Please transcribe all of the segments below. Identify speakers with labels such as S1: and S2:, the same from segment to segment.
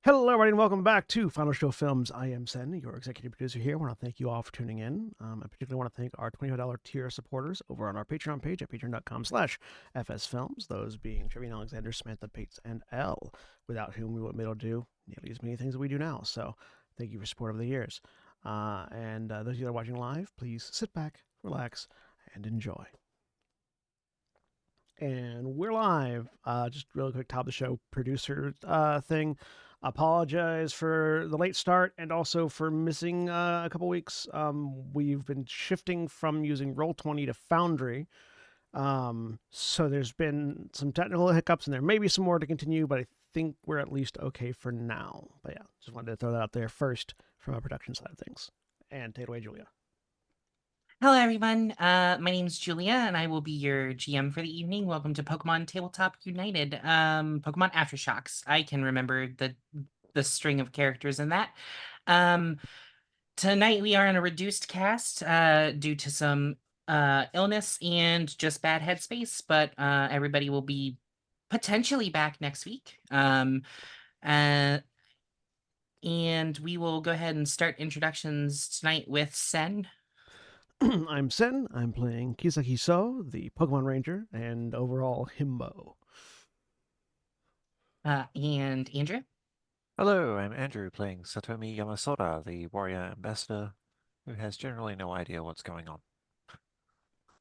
S1: Hello, everybody, and welcome back to Final Show Films. I am Sen, your executive producer here. I want to thank you all for tuning in. I particularly want to thank our $25 tier supporters over on our Patreon page at patreon.com/FSFilms, those being Trevian Alexander, Samantha Bates, and Elle, without whom we wouldn't be able to do nearly as many things that we do now. So thank you for support over the years. And those of you that are watching live, please sit back, relax, and enjoy. And we're live. Just really quick, top of the show producer thing. Apologize for the late start and also for missing a couple weeks. We've been shifting from using Roll20 to Foundry. So there's been some technical hiccups and there may be some more to continue, but I think we're at least okay for now. But yeah, just wanted to throw that out there first from a production side of things. And take it away, Julia.
S2: Hello, everyone. My name's Julia, and I will be your GM for the evening. Welcome to Pokemon Tabletop United. Pokemon Aftershocks. I can remember the string of characters in that. Tonight we are on a reduced cast due to some illness and just bad headspace, but everybody will be potentially back next week. And we will go ahead and start introductions tonight with Sen.
S1: I'm Sen. I'm playing Kisaki So, the Pokemon Ranger, and overall Himbo.
S2: And Andrew.
S3: Hello, I'm Andrew, playing Satomi Yamasora, the warrior ambassador, who has generally no idea what's going on.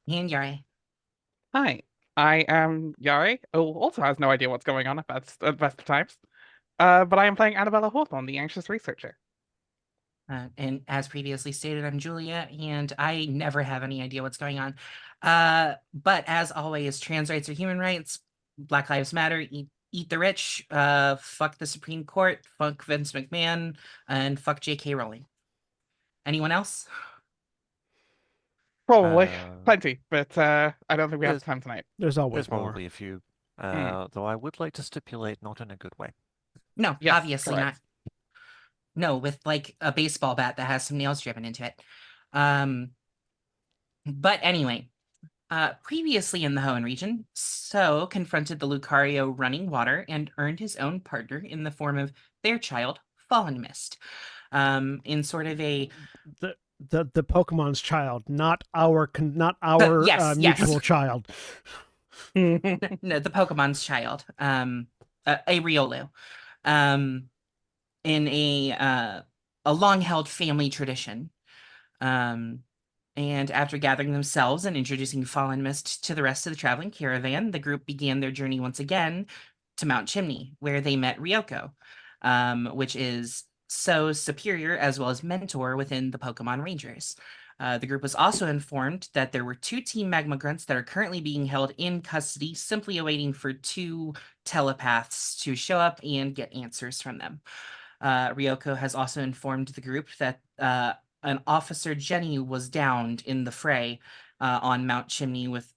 S2: And Yari.
S4: Hi, I am Yari, who also has no idea what's going on at best of times. But I am playing Annabella Hawthorne, the anxious researcher.
S2: And as previously stated, I'm Julia, and I never have any idea what's going on. But as always, trans rights are human rights. Black Lives Matter. Eat the rich. Fuck the Supreme Court. Fuck Vince McMahon, and fuck J.K. Rowling. Anyone else?
S4: Probably plenty, but I don't think we have time tonight.
S1: There's always
S3: There's
S1: more.
S3: probably a few, though I would like to stipulate not in a good way.
S2: No,
S4: Yes,
S2: obviously
S4: correct.
S2: not. No, with like a baseball bat that has some nails driven into it. But anyway, previously in the Hoenn region, So confronted the Lucario running water and earned his own partner in the form of their child, Fallen Mist. In sort of a
S1: the Pokemon's child, not our
S2: yes.
S1: mutual child.
S2: No, the Pokemon's child, a Riolu, in a long-held family tradition. And after gathering themselves and introducing Fallen Mist to the rest of the traveling caravan, the group began their journey once again to Mount Chimney, where they met Ryoko, which is So's superior as well as mentor within the Pokemon Rangers. The group was also informed that there were 2 Team Magma Grunts that are currently being held in custody, simply awaiting for 2 telepaths to show up and get answers from them. Ryoko has also informed the group that an Officer Jenny was downed in the fray on Mount Chimney with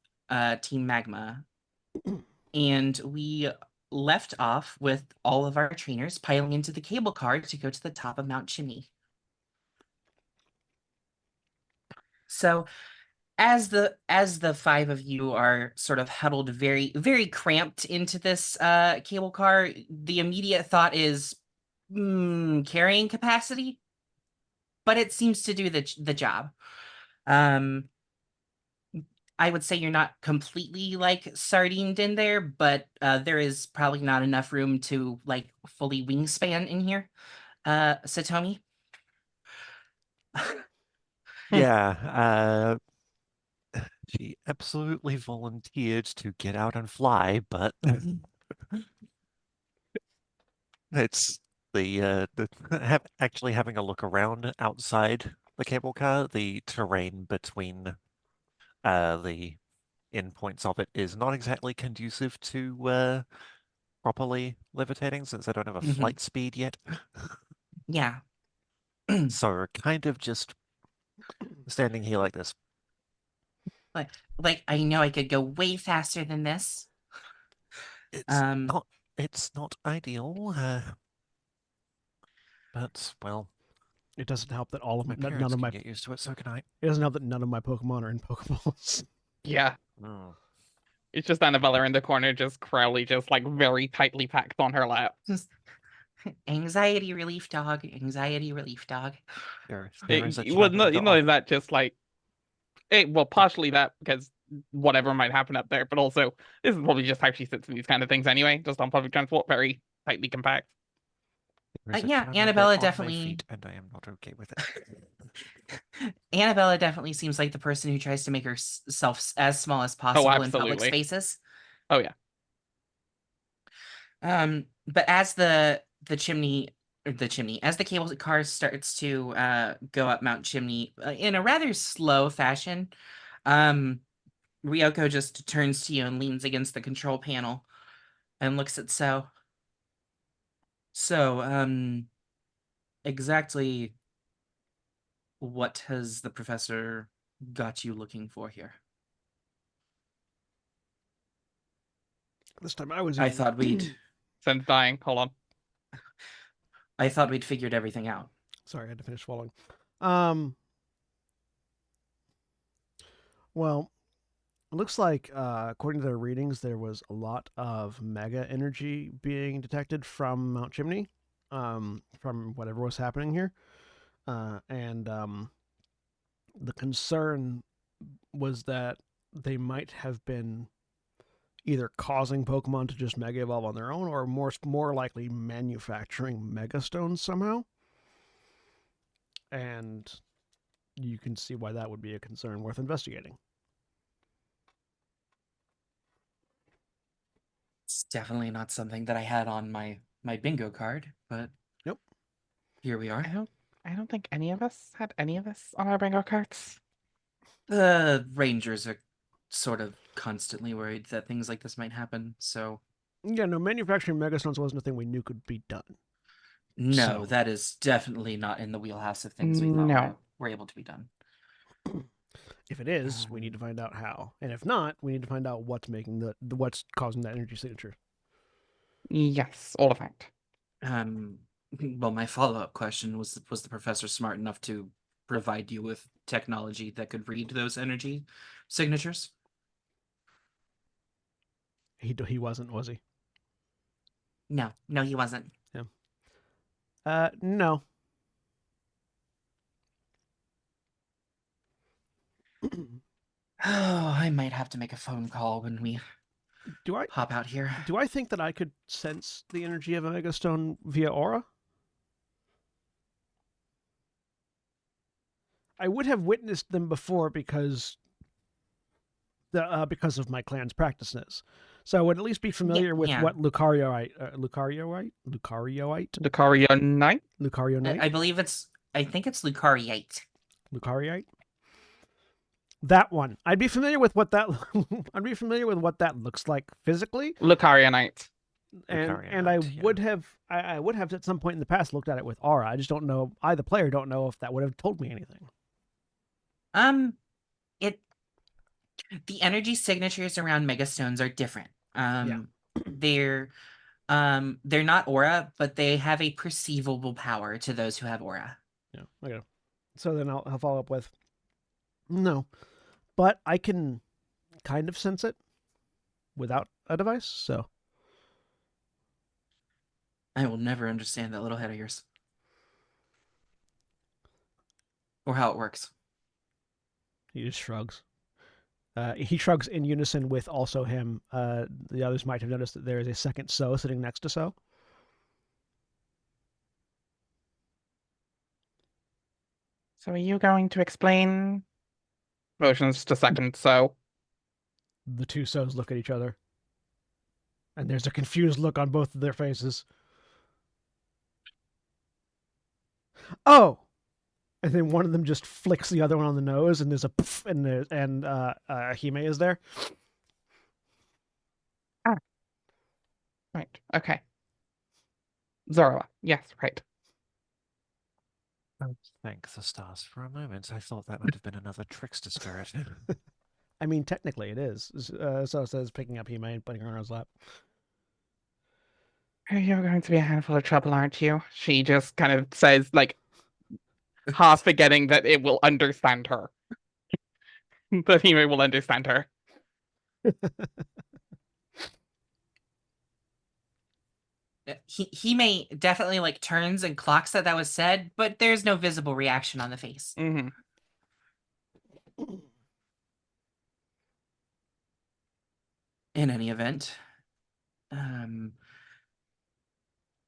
S2: Team Magma. And we left off with all of our trainers piling into the cable car to go to the top of Mount Chimney. So as the 5 of you are sort of huddled very, very cramped into this cable car, the immediate thought is carrying capacity, but it seems to do the job. I would say you're not completely like sardined in there, but there is probably not enough room to like fully wingspan in here. Satomi?
S3: Yeah, she absolutely volunteered to get out and fly, but it's actually having a look around outside the cable car. The terrain between the endpoints of it is not exactly conducive to properly levitating, since I don't have a flight speed yet.
S2: Yeah.
S3: So kind of just standing here like this.
S2: Like I know I could go way faster than this.
S3: It's not ideal, but well,
S1: it doesn't help that all of
S3: my parents
S1: none of
S3: can
S1: my
S3: get used to it, so can I.
S1: It doesn't help that none of my Pokemon are in Pokeballs.
S4: Yeah. It's just Annabella in the corner, just Crowley, just like very tightly packed on her lap.
S2: Anxiety relief dog. Anxiety relief dog.
S3: There
S4: It,
S3: is a
S4: well,
S3: charming
S4: not only
S3: dog.
S4: that, just like well, partially that because whatever might happen up there, but also this is probably just how she sits in these kind of things anyway, just on public transport, very tightly compact.
S3: There is a
S2: Yeah,
S3: charming
S2: Annabella
S3: bird on my
S2: definitely.
S3: feet, and I am not okay with it.
S2: Annabella definitely seems like the person who tries to make herself as small as
S4: Oh,
S2: possible in public
S4: absolutely.
S2: spaces.
S4: Oh yeah.
S2: But as the chimney, as the cable car starts to go up Mount Chimney in a rather slow fashion, Ryoko just turns to you and leans against the control panel and looks at So. So, exactly what has the professor got you looking for here?
S1: This time I was
S2: I
S1: eating.
S2: thought we'd
S4: Sense dying. Hold on.
S2: figured everything out.
S1: Sorry, I had to finish swallowing. Well, it looks like, according to their readings, there was a lot of mega energy being detected from Mount Chimney, from whatever was happening here. And the concern was that they might have been either causing Pokemon to just mega evolve on their own, or more likely manufacturing megastones somehow. And you can see why that would be a concern worth investigating.
S2: It's definitely not something that I had on my bingo card, but
S1: Nope.
S2: here we are.
S4: I don't think any of us had any of this on our bingo cards.
S2: The Rangers are sort of constantly worried that things like this might happen, so
S1: Yeah, no, manufacturing megastones wasn't a thing we knew could be done.
S2: no,
S1: So-
S2: that is definitely not in the wheelhouse of things we thought
S4: No.
S2: were able to be done.
S1: If it is, we need to find out how, and if not, we need to find out what's making what's causing that energy signature.
S4: Yes, all of that.
S2: Well, my follow-up question was the professor smart enough to provide you with technology that could read those energy signatures?
S1: He wasn't, was he?
S2: No, he wasn't.
S1: No.
S2: Oh, I might have to make a phone call when we
S1: Do I
S2: hop out here.
S1: do I think that I could sense the energy of a megastone via aura? I would have witnessed them before because of my clan's practices. So I would at least be familiar with
S2: yeah.
S1: what Lucarioite,
S4: Lucario Knight?
S1: Lucario
S2: I think it's Lucariite.
S1: Lucarioite. That one. I'd be familiar with what that. I'd be familiar with what that looks like physically,
S4: Lucario Knight.
S1: and I would have. I would have at some point in the past looked at it with aura. I just don't know. I, the player, don't know if that would have told me anything.
S2: The energy signatures around megastones are different. They're not aura, but they have a perceivable power to those who have aura.
S1: Yeah. Okay. So then I'll follow up with no, but I can kind of sense it without a device. So
S2: I will never understand that little head of yours. Or how it works.
S1: he just shrugs. He shrugs in unison with also him. The others might have noticed that there is a second So sitting next to So.
S4: So are you going to explain motions to second So?
S1: The two So's look at each other. And there's a confused look on both of their faces. Oh! And then one of them just flicks the other one on the nose, and there's a poof, and Hime is there.
S4: Right. Okay. Zoroa. Yes, right.
S3: Oh, thank the stars. For a moment, I thought that might have been another trickster spirit.
S1: I mean, technically it is. So it says picking up Hime and putting her on his lap.
S4: You're going to be a handful of trouble, aren't you? She just kind of says, like, half forgetting that it will understand her. That Hime will understand her.
S2: he may definitely like turns and clocks that was said, but there's no visible reaction on the face.
S4: Mm-hmm.
S2: In any event, and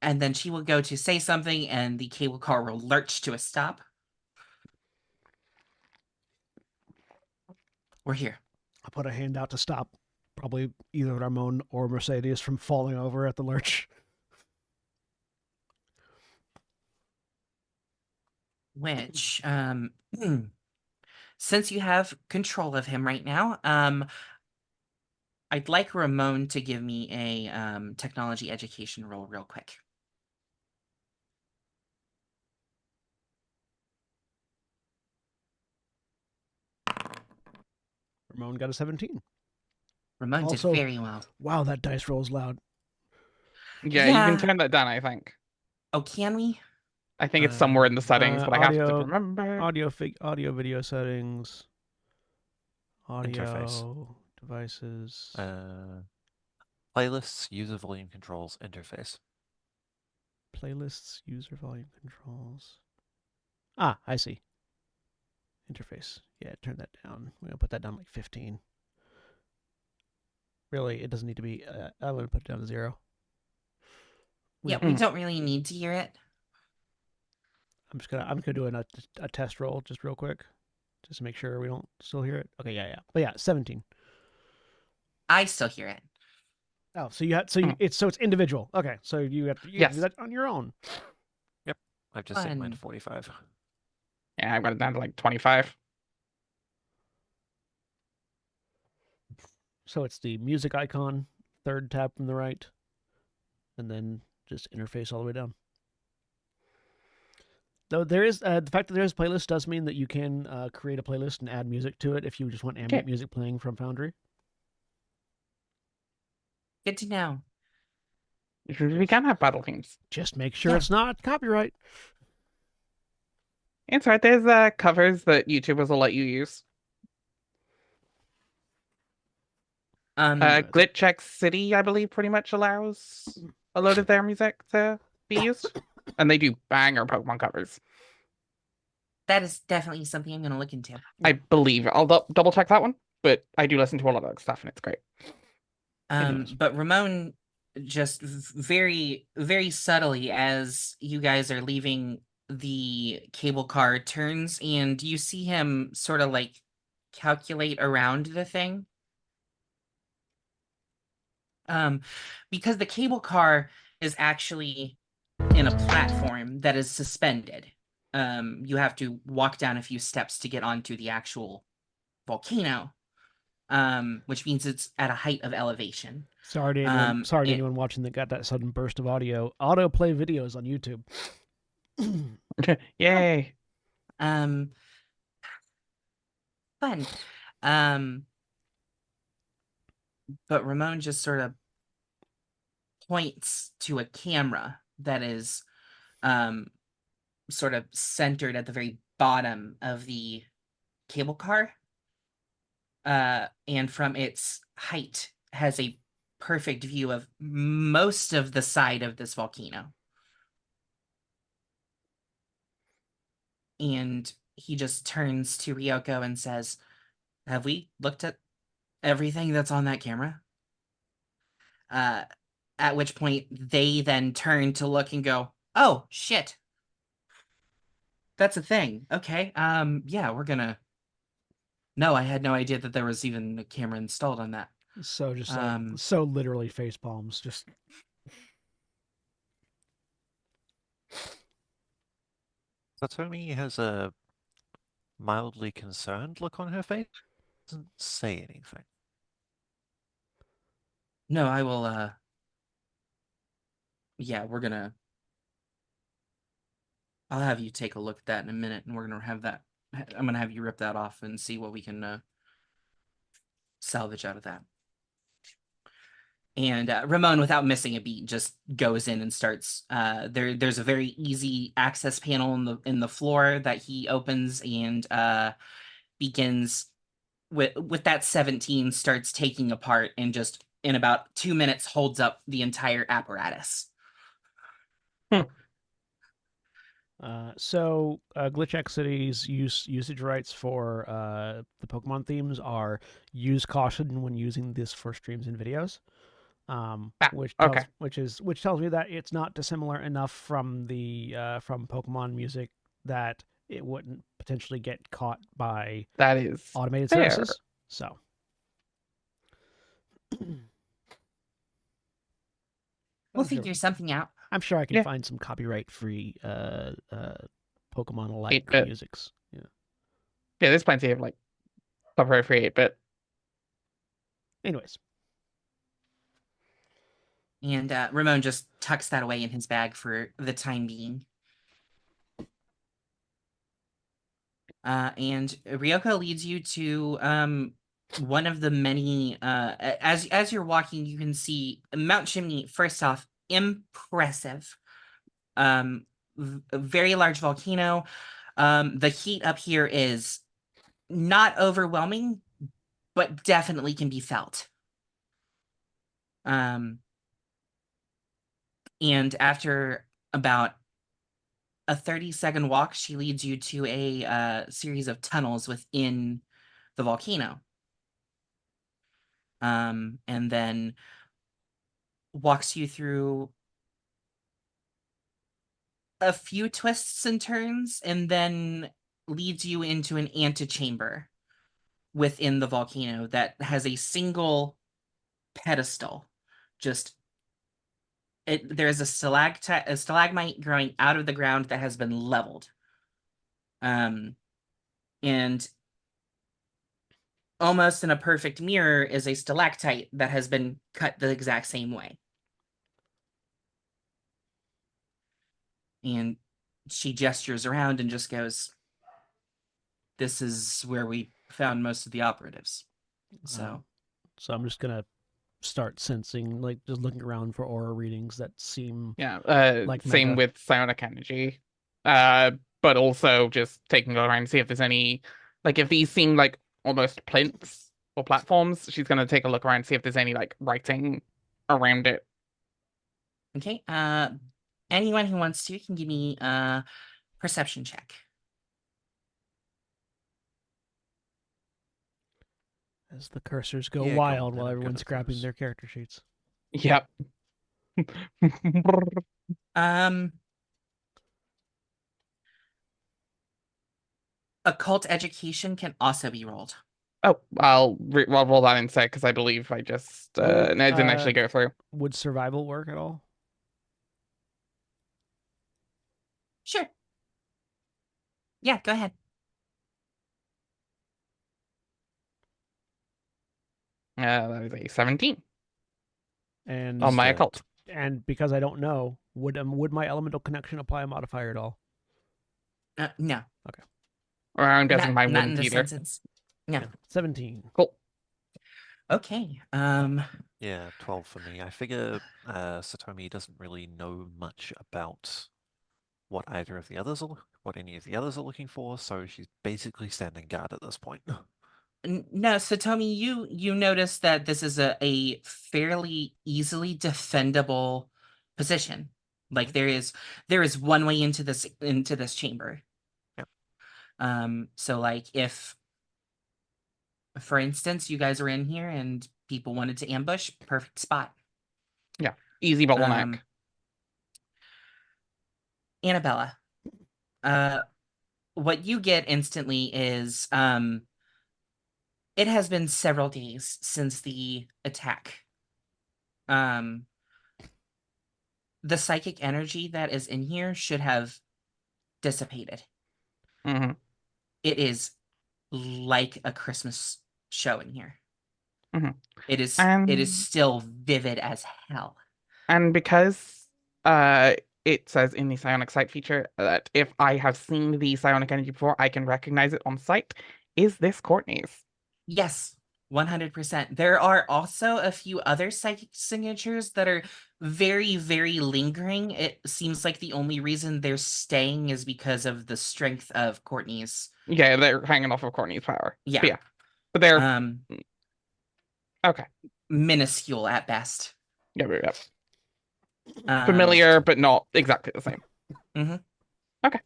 S2: then she will go to say something, and the cable car will lurch to a stop. We're here.
S1: I'll put a hand out to stop probably either Ramon or Mercedes from falling over at the lurch.
S2: Which, since you have control of him right now, I'd like Ramon to give me a technology education roll real quick.
S1: Ramon got a 17.
S2: Ramon
S1: Also-
S2: did very well.
S1: Wow, that dice roll is loud.
S4: Yeah, you
S2: Yeah.
S4: can turn that down, I think.
S2: Oh, can we?
S4: I think it's somewhere in the settings, but I have to
S1: audio-
S4: remember.
S1: Audio video settings. Audio
S3: Interface.
S1: devices.
S3: Playlists, user volume controls, interface.
S1: Playlists, user volume controls. Ah, I see. Interface. Yeah, turn that down. We're going to put that down like 15. Really, it doesn't need to be. I'm going to put it down to 0.
S2: Yeah, we don't really need to hear it.
S1: I'm gonna do a test roll just real quick, just to make sure we don't still hear it. Okay, yeah. But yeah, 17.
S2: I still hear it.
S1: Oh, so it's individual. Okay, so you have to
S4: Yes.
S1: do that on your own.
S3: I've just set mine
S2: Fun.
S3: to 45.
S4: Yeah, I've got it down to like 25.
S1: So it's the music icon, third tab from the right, and then just interface all the way down. Though there is the fact that there's a playlist does mean that you can create a playlist and add music to it if you just want ambient music playing from Foundry.
S2: Good to know.
S4: We can have battle themes.
S1: Just make sure
S2: Yeah.
S1: it's not copyright.
S4: It's right. There's covers that YouTubers will let you use. Glitch X City, I believe, pretty much allows a load of their music to be used, and they do banger Pokemon covers.
S2: That is definitely something I'm going to look into.
S4: I believe. I'll double check that one, but I do listen to a lot of that stuff, and it's great.
S1: Anyways.
S2: But Ramon just very, very subtly, as you guys are leaving the cable car, turns and you see him sort of like calculate around the thing. Because the cable car is actually in a platform that is suspended. You have to walk down a few steps to get onto the actual volcano, which means it's at a height of elevation.
S1: Sorry to anyone watching that got that sudden burst of audio. Autoplay videos on YouTube.
S4: Yay!
S2: Fun. But Ramon just sort of points to a camera that is sort of centered at the very bottom of the cable car. And from its height has a perfect view of most of the side of this volcano. And he just turns to Ryoko and says, "Have we looked at everything that's on that camera?" At which point they then turn to look and go, "Oh, shit. That's a thing. Okay. Yeah, we're gonna..." No, I had no idea that there was even a camera installed on that.
S1: So just so literally face palms. Just
S3: Satomi has a mildly concerned look on her face. Doesn't say anything.
S2: No, I will, yeah, we're gonna... I'll have you take a look at that in a minute, and we're gonna have that... I'm gonna have you rip that off and see what we can salvage out of that. And Ramon, without missing a beat, just goes in and starts. There's a very easy access panel in the floor that he opens and begins with that 17, starts taking apart, and just in about 2 minutes holds up the entire apparatus.
S1: So Glitch X City's usage rights for the Pokemon themes are use caution when using this for streams and videos.
S4: Okay.
S1: Which tells me that it's not dissimilar enough from the from Pokemon music that it wouldn't potentially get caught by
S4: That is
S1: automated
S4: fair.
S1: services. So
S2: We'll
S1: I'm sure,
S2: figure something out.
S1: I'm sure I can
S4: Yeah.
S1: find some copyright-free Pokemon-like
S4: 8-bit.
S1: musics. Yeah.
S4: Yeah, there's plenty of like copyright free 8-bit.
S1: Anyways,
S2: And Ramon just tucks that away in his bag for the time being. And Ryoko leads you to one of the many as you're walking, you can see Mount Chimney. First off, impressive. A very large volcano. The heat up here is not overwhelming, but definitely can be felt. And after about a 30-second walk, she leads you to a series of tunnels within the volcano. And then walks you through a few twists and turns, and then leads you into an antechamber within the volcano that has a single pedestal. Just there's a stalagmite growing out of the ground that has been leveled. And almost in a perfect mirror is a stalactite that has been cut the exact same way. And she gestures around and just goes, "This is where we found most of the operatives." So
S1: I'm just gonna start sensing, like, just looking around for aura readings that seem like
S4: Same
S1: mega.
S4: with psionic energy. But also just taking a look around and see if there's any, like, if these seem like almost plinths or platforms, she's gonna take a look around and see if there's any like writing around it.
S2: okay, anyone who wants to can give me a perception check.
S1: As the cursors go
S3: Yeah, go on
S1: wild
S3: then,
S1: while
S3: I'm good
S1: everyone's
S3: at
S1: scrapping
S3: those.
S1: their character sheets.
S4: Yep.
S2: Occult education can also be rolled.
S4: Oh, I'll roll that instead because I believe I just no, it didn't actually go through.
S1: Would survival work at all?
S2: Sure. Yeah, go ahead.
S4: That is a 17
S1: And
S4: on my
S3: Disturbed.
S4: occult.
S1: and because I don't know, would my elemental connection apply a modifier at all?
S2: No,
S4: Or I'm guessing mine
S2: not in
S4: wouldn't
S2: this
S4: either.
S2: instance. No.
S1: 17.
S4: Cool.
S2: Okay.
S3: Yeah, 12 for me. I figure Satomi doesn't really know much about what either of the others are, what any of the others are looking for, so she's basically standing guard at this point.
S2: No, Satomi, you notice that this is a fairly easily defendable position. Like there is one way into this chamber.
S3: Yep.
S2: So like if, for instance, you guys are in here and people wanted to ambush, perfect spot.
S4: Yeah, easy bottleneck.
S2: Annabella, what you get instantly is it has been several days since the attack. The psychic energy that is in here should have dissipated.
S4: Mm-hmm.
S2: It is like a Christmas show in here.
S4: Mm-hmm.
S2: It is still vivid as hell.
S4: And because it says in the psionic sight feature that if I have seen the psionic energy before, I can recognize it on sight. Is this Courtney's?
S2: Yes, 100%. There are also a few other psychic signatures that are very, very lingering. It seems like the only reason they're staying is because of the strength of Courtney's.
S4: Yeah, they're hanging off of Courtney's power.
S2: Yeah.
S4: But yeah. But they're okay.
S2: Minuscule at best.
S4: Yep. Familiar, but not exactly the same.
S2: Mhm.
S4: Okay.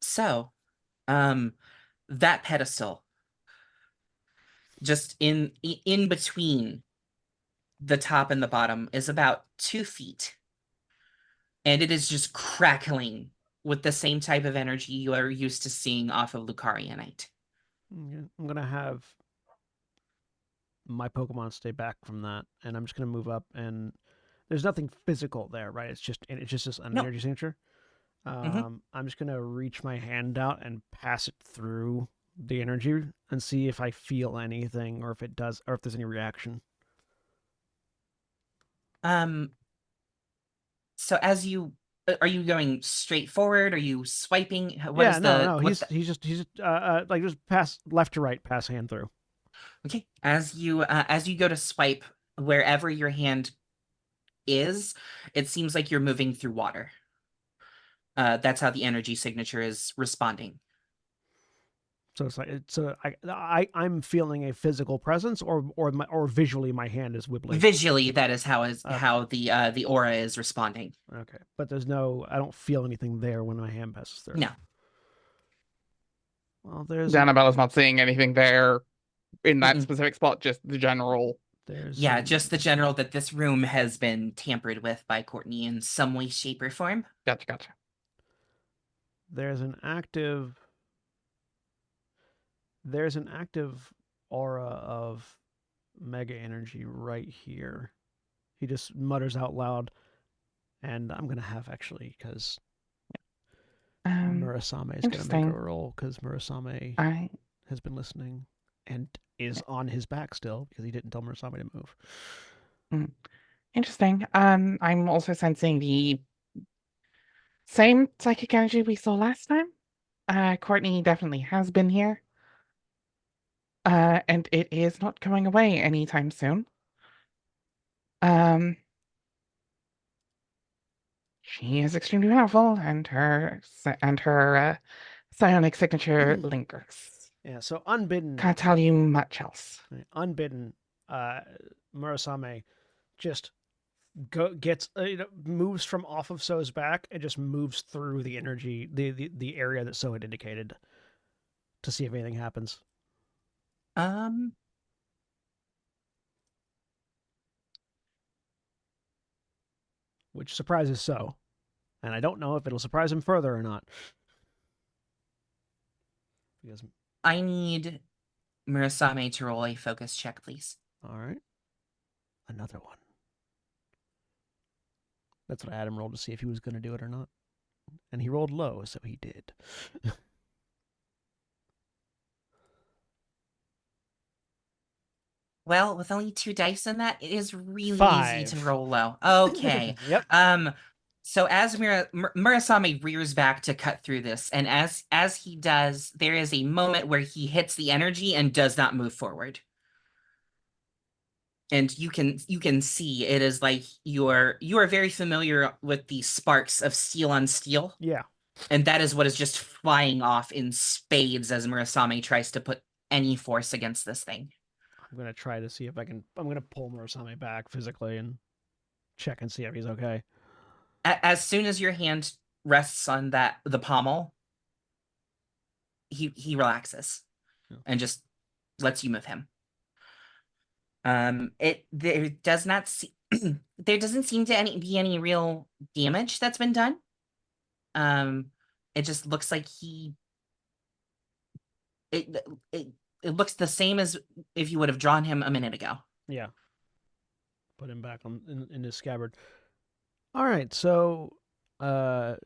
S2: So, that pedestal, just in between the top and the bottom, is about 2 feet, and it is just crackling with the same type of energy you are used to seeing off of Lucarianite.
S1: I'm gonna have my Pokemon stay back from that, and I'm just gonna move up. And there's nothing physical there, right? It's just an
S2: No.
S1: energy signature.
S2: Mhm.
S1: I'm just gonna reach my hand out and pass it through the energy and see if I feel anything, or if it does, or if there's any reaction.
S2: So as you are you going straight forward? Are you swiping? What
S1: Yeah,
S2: is
S1: no.
S2: what's
S1: He's just like just pass left to right, pass hand through.
S2: okay? As you go to swipe wherever your hand is, it seems like you're moving through water. That's how the energy signature is responding.
S1: So it's like I'm feeling a physical presence, or visually my hand is wibbly.
S2: Visually, that is how
S1: Okay.
S2: how the aura is responding.
S1: Okay, but I don't feel anything there when my hand passes through.
S2: No.
S1: Well, there's
S4: Annabella's not seeing anything there in that
S2: Mm-mm.
S4: specific spot, just the general.
S2: Yeah, just the general that this room has been tampered with by Courtney in some way, shape, or form.
S4: Gotcha.
S1: There's an active aura of mega energy right here. He just mutters out loud, and I'm gonna have actually, because Murasame is gonna make a roll, because Murasame has been listening and is on his back still because he didn't tell Murasame to move.
S4: Interesting. I'm also sensing the same psychic energy we saw last time. Courtney definitely has been here. And it is not going away anytime soon. She is extremely powerful, and her psionic signature lingers.
S1: Yeah, so unbidden.
S4: Can't tell you much else.
S1: Unbidden, Murasame just moves from off of So's back and just moves through the energy, the area that So had indicated, to see if anything happens. Which surprises So, and I don't know if it'll surprise him further or not. Because
S2: I need Murasame to roll a focus check, please.
S1: All right, another one. That's what Adam rolled to see if he was going to do it or not, and he rolled low, so he did.
S2: Well, with only 2 dice in that, it is really
S1: 5.
S2: easy to roll low. Okay.
S1: Yep.
S2: So as Murasame rears back to cut through this, and as he does, there is a moment where he hits the energy and does not move forward. And you can see it is like you are very familiar with the sparks of steel on steel.
S1: Yeah.
S2: And that is what is just flying off in spades as Murasame tries to put any force against this thing.
S1: I'm going to try to see if I can. I'm going to pull Murasame back physically and check and see if he's okay.
S2: As soon as your hand rests on the pommel, he relaxes and just lets you move him. There doesn't seem to be any real damage that's been done. It just looks like it looks the same as if you would have drawn him a minute ago.
S1: Yeah. Put him back in his scabbard. All right, so
S2: That's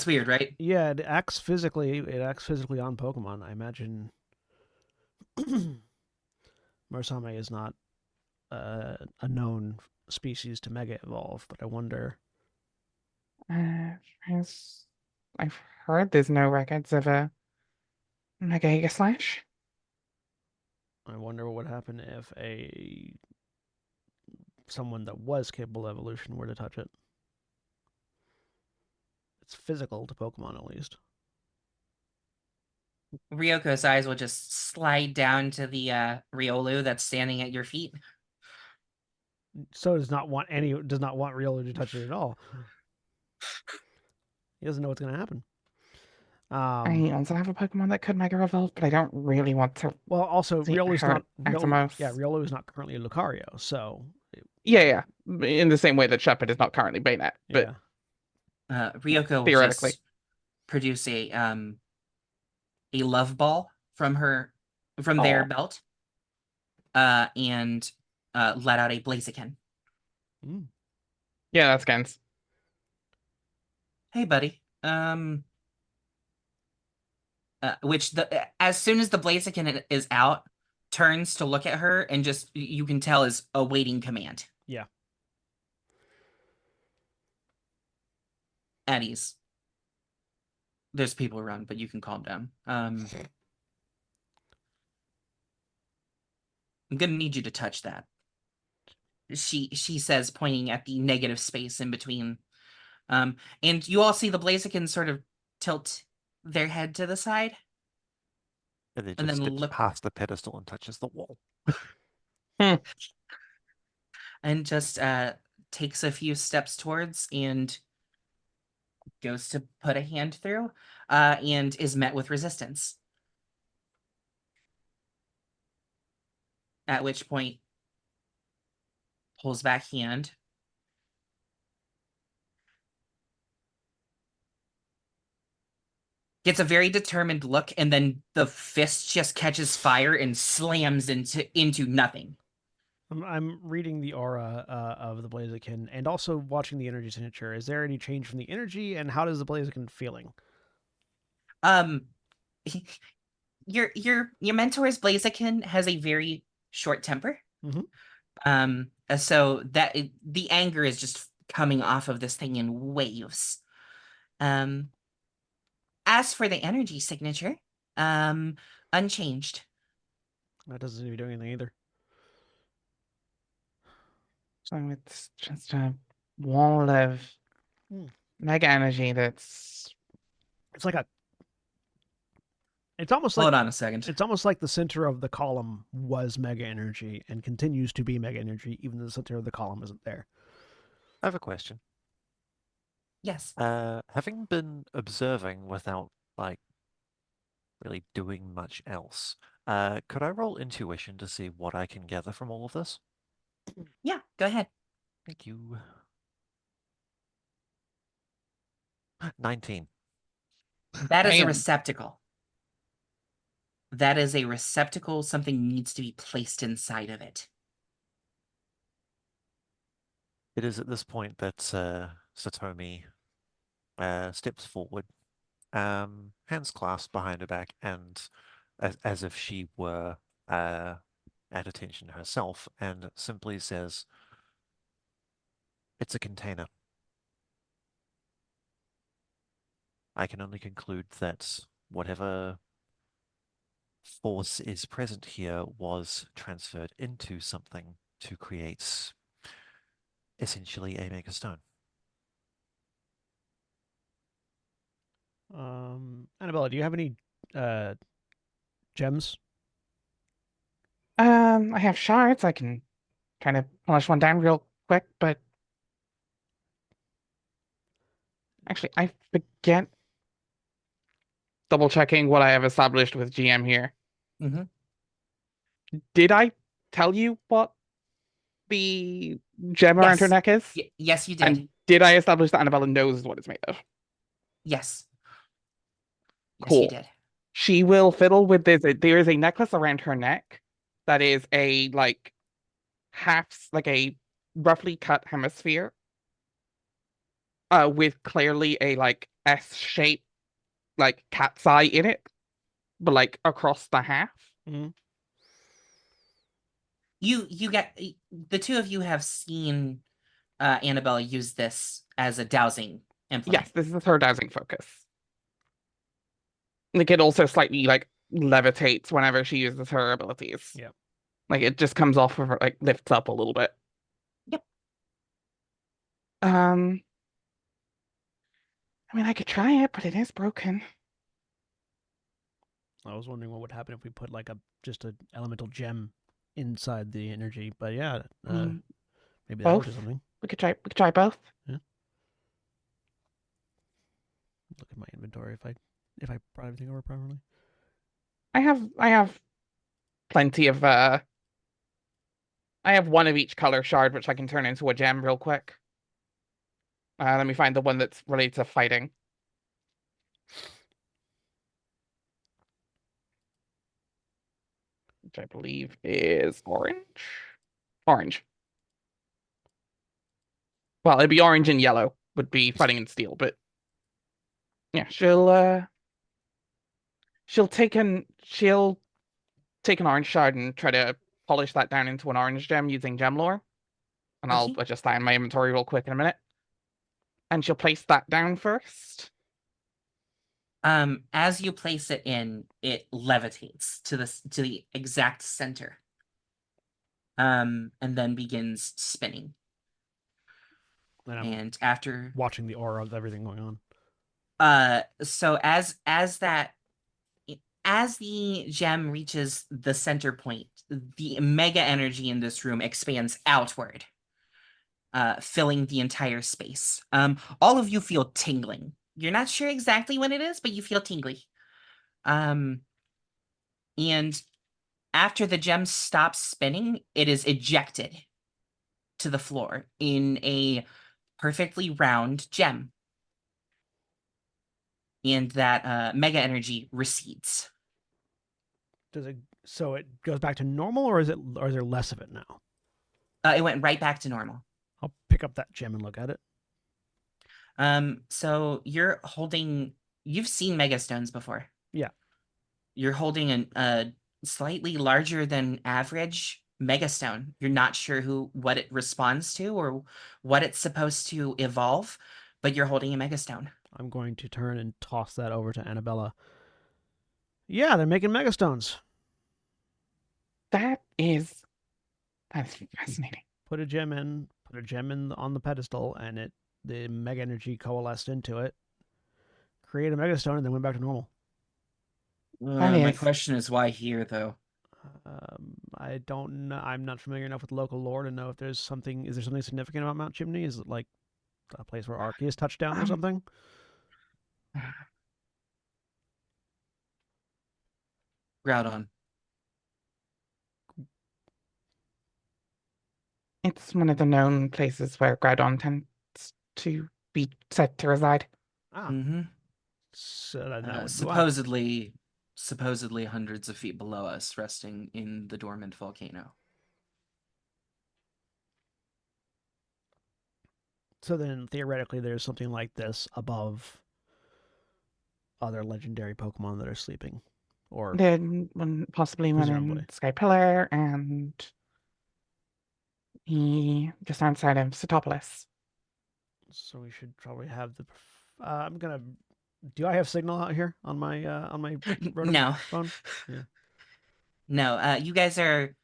S2: weird, right?
S1: Yeah, it acts physically on Pokemon. I imagine Murasame is not a known species to Mega Evolve, but I wonder.
S4: I've heard there's no records of a Mega Giga Slash.
S1: I wonder what would happen if someone that was capable of evolution were to touch it. It's physical to Pokemon, at least.
S2: Ryoko's eyes will just slide down to the Riolu that's standing at your feet.
S1: So does not want Riolu to touch it at all. He doesn't know what's going to happen.
S4: I also have a Pokemon that could Mega Evolve, but I don't really want to
S1: Well, also
S4: see
S1: Riolu's
S4: her
S1: not
S4: Atomos.
S1: Riolu is not currently a Lucario, so
S4: Yeah. In the same way that Shepard is not currently Bayonet, but
S2: Ryoko will
S4: theoretically.
S2: just produce a love ball from their
S4: Aw.
S2: belt, and let out a Blaziken.
S4: Yeah, that's Gens.
S2: Hey, buddy. Which as soon as the Blaziken is out, turns to look at her and just you can tell is awaiting command.
S1: Yeah.
S2: At ease. There's people around, but you can calm down. I'm gonna need you to touch that. She says, pointing at the negative space in between. And you all see the Blaziken sort of tilt their head to the side.
S3: And then
S2: And
S3: just
S2: then
S3: skips
S2: look
S3: past the pedestal and touches the wall.
S2: and just takes a few steps towards and goes to put a hand through, and is met with resistance. At which point, pulls back hand. Gets a very determined look, and then the fist just catches fire and slams into nothing.
S1: I'm reading the aura of the Blaziken and also watching the energy signature. Is there any change from the energy, and how does the Blaziken feeling?
S2: Your mentor's Blaziken has a very short temper. So that the anger is just coming off of this thing in waves. As for the energy signature, unchanged.
S1: That doesn't seem to be doing anything either.
S4: So it's just a wall of mega energy that's.
S1: It's like a. It's almost
S2: Hold
S1: like
S2: on a second.
S1: It's almost like the center of the column was mega energy and continues to be mega energy, even though the center of the column isn't there.
S3: I have a question.
S2: Yes.
S3: Having been observing without, like, really doing much else, could I roll intuition to see what I can gather from all of this?
S2: Yeah, go ahead.
S3: Thank you. 19.
S2: That is a
S4: Damn.
S2: receptacle. That is a receptacle. Something needs to be placed inside of it.
S3: It is at this point that Satomi steps forward, hands clasped behind her back, and as if she were at attention herself, and simply says, "It's a container." I can only conclude that whatever force is present here was transferred into something to create essentially a mega stone.
S1: Annabella, do you have any gems?
S4: I have shards. I can kind of polish one down real quick, but actually, I forget double checking what I have established with GM here.
S2: Mm-hmm.
S4: Did I tell you what the gem around her
S2: Yes.
S4: neck is?
S2: Yes, you did.
S4: And did I establish that Annabella knows what it's made of?
S2: Yes. Yes,
S4: Cool.
S2: you did.
S4: She will fiddle with this. There is a necklace around her neck that is a like a roughly cut hemisphere, with clearly a like S shape, like cat's eye in it, but like across the half.
S1: Mm-hmm.
S2: You get the two of you have seen Annabella use this as a dowsing implement.
S4: Yes, this is her dowsing focus. Like it also slightly like levitates whenever she uses her abilities.
S1: Yep.
S4: Like it just comes off of her, like lifts up a little bit.
S2: Yep.
S4: I mean, I could try it, but it is broken.
S1: I was wondering what would happen if we put like just an elemental gem inside the energy, but yeah, Maybe that'll do
S4: Both?
S1: something.
S4: We could try both.
S1: Look at my inventory if I brought everything over properly.
S4: I have plenty of I have one of each color shard which I can turn into a gem real quick. Let me find the one that's related to fighting. Which I believe is orange. Orange. Well, it'd be orange and yellow would be fighting and steel, but yeah, she'll take an orange shard and try to polish that down into an orange gem using gem lore. And I'll
S2: Okay.
S4: adjust that in my inventory real quick in a minute. And she'll place that down first.
S2: As you place it in, it levitates to the exact center. And then begins spinning.
S1: And I'm
S2: And after
S1: watching the aura of everything going on.
S2: so as the gem reaches the center point, the mega energy in this room expands outward, filling the entire space. All of you feel tingling. You're not sure exactly what it is, but you feel tingly. And after the gem stops spinning, it is ejected to the floor in a perfectly round gem. And that mega energy recedes.
S1: So it goes back to normal, or is there less of it now?
S2: It went right back to normal.
S1: I'll pick up that gem and look at it.
S2: So you've seen megastones before.
S1: Yeah.
S2: You're holding a slightly larger than average megastone. You're not sure what it responds to or what it's supposed to evolve, but you're holding a megastone.
S1: I'm going to turn and toss that over to Annabella. Yeah, they're making megastones.
S4: That's fascinating.
S1: Put a gem in on the pedestal, and the mega energy coalesced into it. Create a megastone, and then went back to normal.
S2: My question is why here, though?
S1: I don't know. I'm not familiar enough with local lore to know if there's something. Is there something significant about Mount Chimney? Is it like a place where Arceus touched down or something?
S2: Groudon.
S4: It's one of the known places where Groudon tends to be said to reside.
S1: Ah.
S2: Mm-hmm.
S1: So that would be why.
S2: Supposedly hundreds of feet below us, resting in the dormant volcano.
S1: So then, theoretically, there's something like this above other legendary Pokemon that are sleeping, or
S4: Then possibly one in
S1: presumably.
S4: Sky Pillar and just outside of Setopolis.
S1: So we should probably have the. I'm gonna. Do I have signal out here on my Rotom
S2: No.
S1: phone? Yeah.
S2: No, you guys are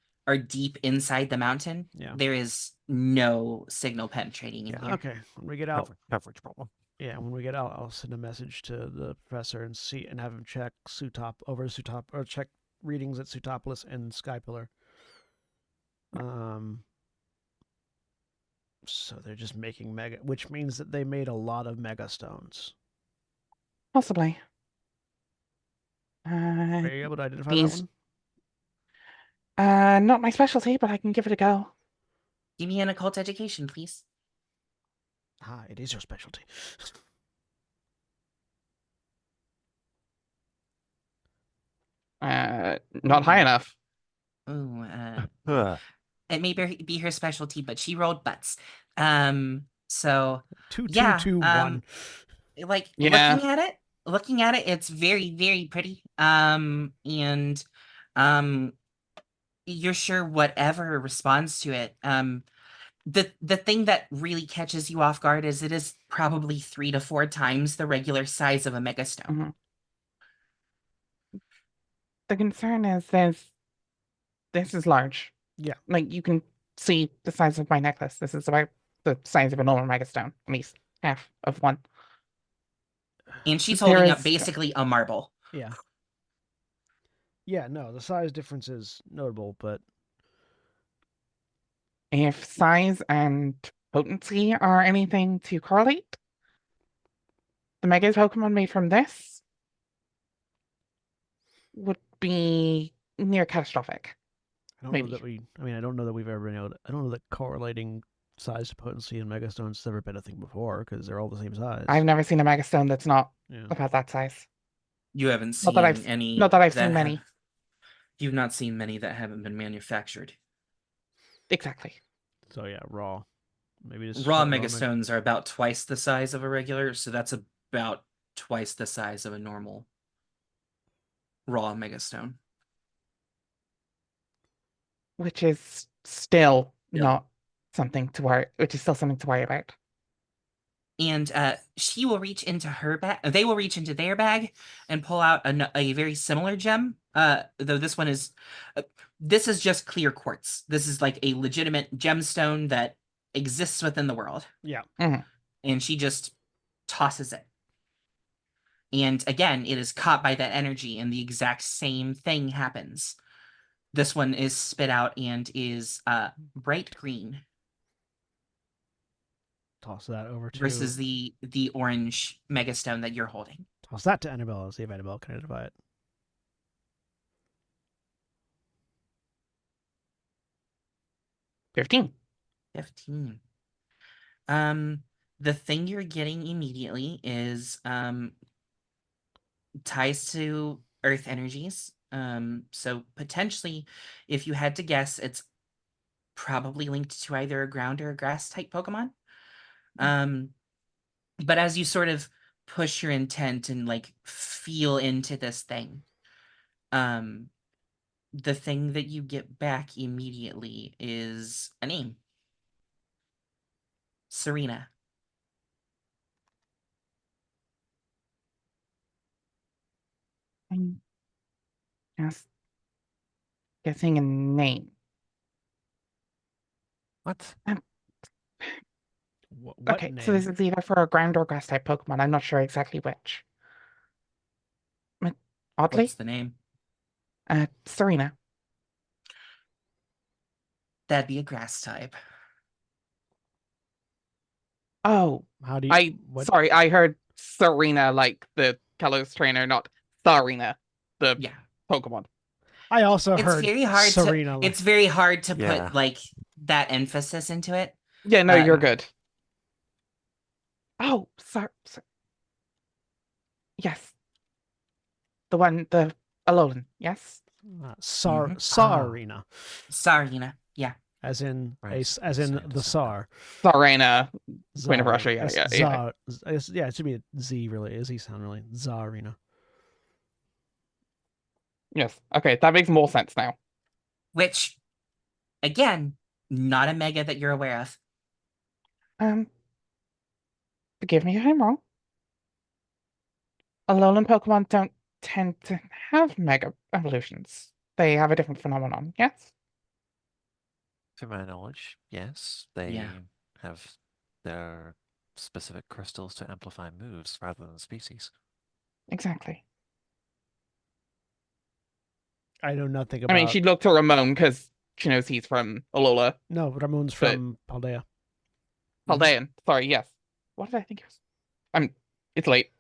S2: deep inside the mountain.
S1: Yeah.
S2: There is no signal penetrating in here.
S1: Okay. When we get out,
S3: Coverage problem.
S1: yeah. When we get out, I'll send a message to the professor and have him check or check readings at Sootopolis and Skypillar. So they're just making which means that they made a lot of mega stones.
S4: Possibly.
S1: Are you able to identify that one?
S4: Not my specialty, but I can give it a go.
S2: Give me an occult education, please.
S1: Ah, it is your specialty.
S4: Not high enough.
S2: Ooh,
S3: Ugh.
S2: it may be her specialty, but she rolled butts. So
S1: 2,
S2: yeah,
S1: 2, 2, 1.
S2: like
S4: Yeah.
S2: looking at it, it's very, very pretty. And you're sure whatever responds to it. The thing that really catches you off guard is it is probably 3 to 4 times the regular size of a megastone.
S4: Mhm. The concern is this is large.
S1: Yeah.
S4: Like you can see the size of my necklace. This is about the size of a normal megastone, at least half of one.
S2: And she's
S4: There
S2: holding up
S4: is-
S2: basically a marble.
S1: Yeah. Yeah, no, the size difference is notable, but
S4: If size and potency are anything to correlate, the Mega Pokemon made from this would be near catastrophic.
S1: I don't know
S4: Maybe.
S1: that we. I mean, I don't know that we've ever been able to. I don't know that correlating size to potency in Megastones has ever been a thing before because they're all the same size.
S4: I've never seen a Mega Stone that's not
S1: Yeah.
S4: about that size.
S2: You haven't
S4: Not
S2: seen
S4: that I've
S2: any.
S4: not that I've
S2: that
S4: seen
S2: ha-
S4: many.
S2: You've not seen many that haven't been manufactured.
S4: Exactly.
S1: So yeah, raw. Maybe just
S2: Raw
S1: short
S2: Megastones are about twice the size of a regular, so that's about twice the size of a normal raw Megastone.
S4: Which is still
S2: Yep.
S4: not something to worry. Which is still something to worry about.
S2: And she will reach into her bag. They will reach into their bag and pull out a very similar gem. Though this one is, this is just clear quartz. This is like a legitimate gemstone that exists within the world.
S1: Yeah.
S4: Mhm.
S2: And she just tosses it. And again, it is caught by that energy, and the exact same thing happens. This one is spit out and is bright green
S1: Toss that over to.
S2: versus the orange Megastone that you're holding.
S1: Toss that to Annabelle and see if Annabelle can identify it.
S4: 15.
S2: 15. The thing you're getting immediately is ties to earth energies. So potentially, if you had to guess, it's probably linked to either a ground or a grass type Pokemon. But as you sort of push your intent and like feel into this thing, the thing that you get back immediately is a name. Serena.
S4: I'm just guessing a name.
S3: What?
S1: What
S4: Okay,
S1: name?
S4: so this is either for a ground or grass type Pokemon. I'm not sure exactly which. Oddly,
S2: What's the name?
S4: Serena.
S2: That'd be a grass type.
S4: Oh,
S1: How do you?
S4: sorry, I heard Serena like the Kalos trainer, not Sarina, the
S2: Yeah.
S4: Pokemon.
S1: I also
S2: It's
S1: heard
S2: very hard
S1: Serena.
S2: to it's very hard to
S3: Yeah.
S2: put like that emphasis into it.
S4: Yeah, no, you're
S2: Uh,
S4: good. Oh, sorry. Yes. The one, the Alolan, yes?
S1: Sarina,
S2: Sarina. Yeah.
S1: as in
S3: Right,
S1: as in
S3: I
S1: the Sar.
S4: Sarena, Queen of
S1: Tsar.
S4: Russia, yeah,
S1: It's
S4: yeah, yeah.
S1: Tsar. Yeah, it should be a Z really. A Z sound really. Tsarina.
S4: Yes. Okay, that makes more sense now.
S2: Which, again, not a mega that you're aware of.
S4: Forgive me if I'm wrong. Alolan Pokemon don't tend to have mega evolutions. They have a different phenomenon, yes?
S3: To my knowledge, yes, they
S2: Yeah.
S3: have their specific crystals to amplify moves rather than species.
S4: Exactly.
S1: I know nothing
S4: I
S1: about.
S4: mean, she'd look to Ramon because she knows he's from Alola.
S1: No, Ramon's
S4: but-
S1: from Paldea.
S4: Paldean. Sorry, yes. What did I think it was? It's late.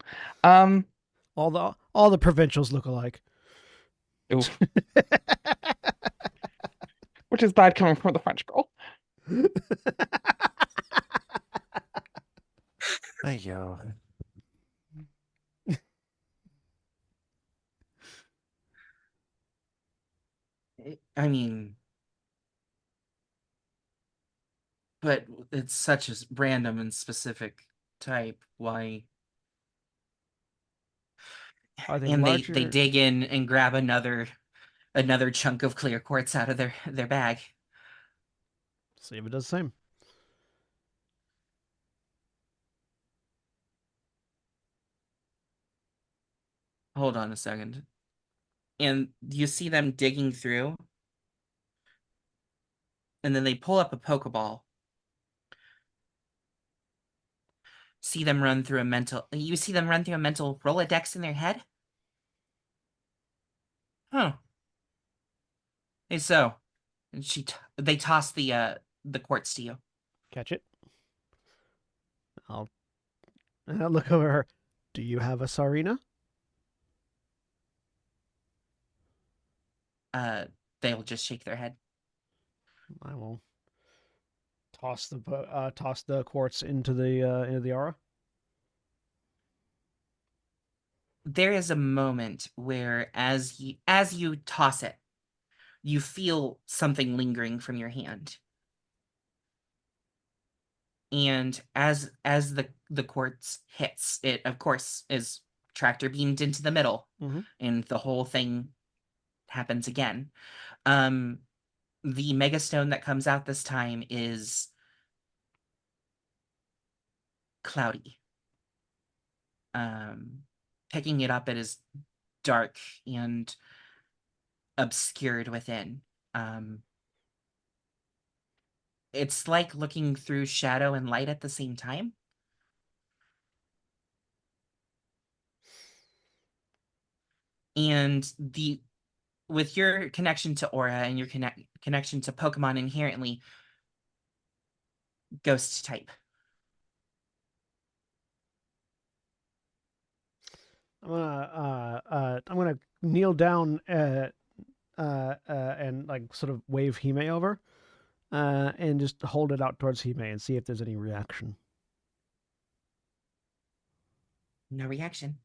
S1: All the provincials look alike.
S4: Oof. Which is bad coming from the French girl.
S3: Hey yo.
S2: I mean, but it's such a random and specific type. Why?
S1: Are they
S2: And
S1: larger?
S2: they dig in and grab another chunk of clear quartz out of their bag.
S1: See if it does the same.
S2: Hold on a second. And you see them digging through, and then they pull up a Pokeball. You see them run through a mental Rolodex in their head? Huh. Hey, so, and they toss the the quartz to you.
S1: Catch it. I'll look over her. Do you have a Sarina?
S2: They'll just shake their head.
S1: I will toss the quartz into the aura.
S2: There is a moment where as you toss it, you feel something lingering from your hand. And as the quartz hits, it of course is tractor beamed into the middle, and the whole thing happens again. The megastone that comes out this time is cloudy. Picking it up, it is dark and obscured within. It's like looking through shadow and light at the same time. And with your connection to aura and your connection to Pokemon inherently, ghost type.
S1: I'm gonna kneel down and like sort of wave Hime over, and just hold it out towards Hime and see if there's any reaction.
S2: No reaction.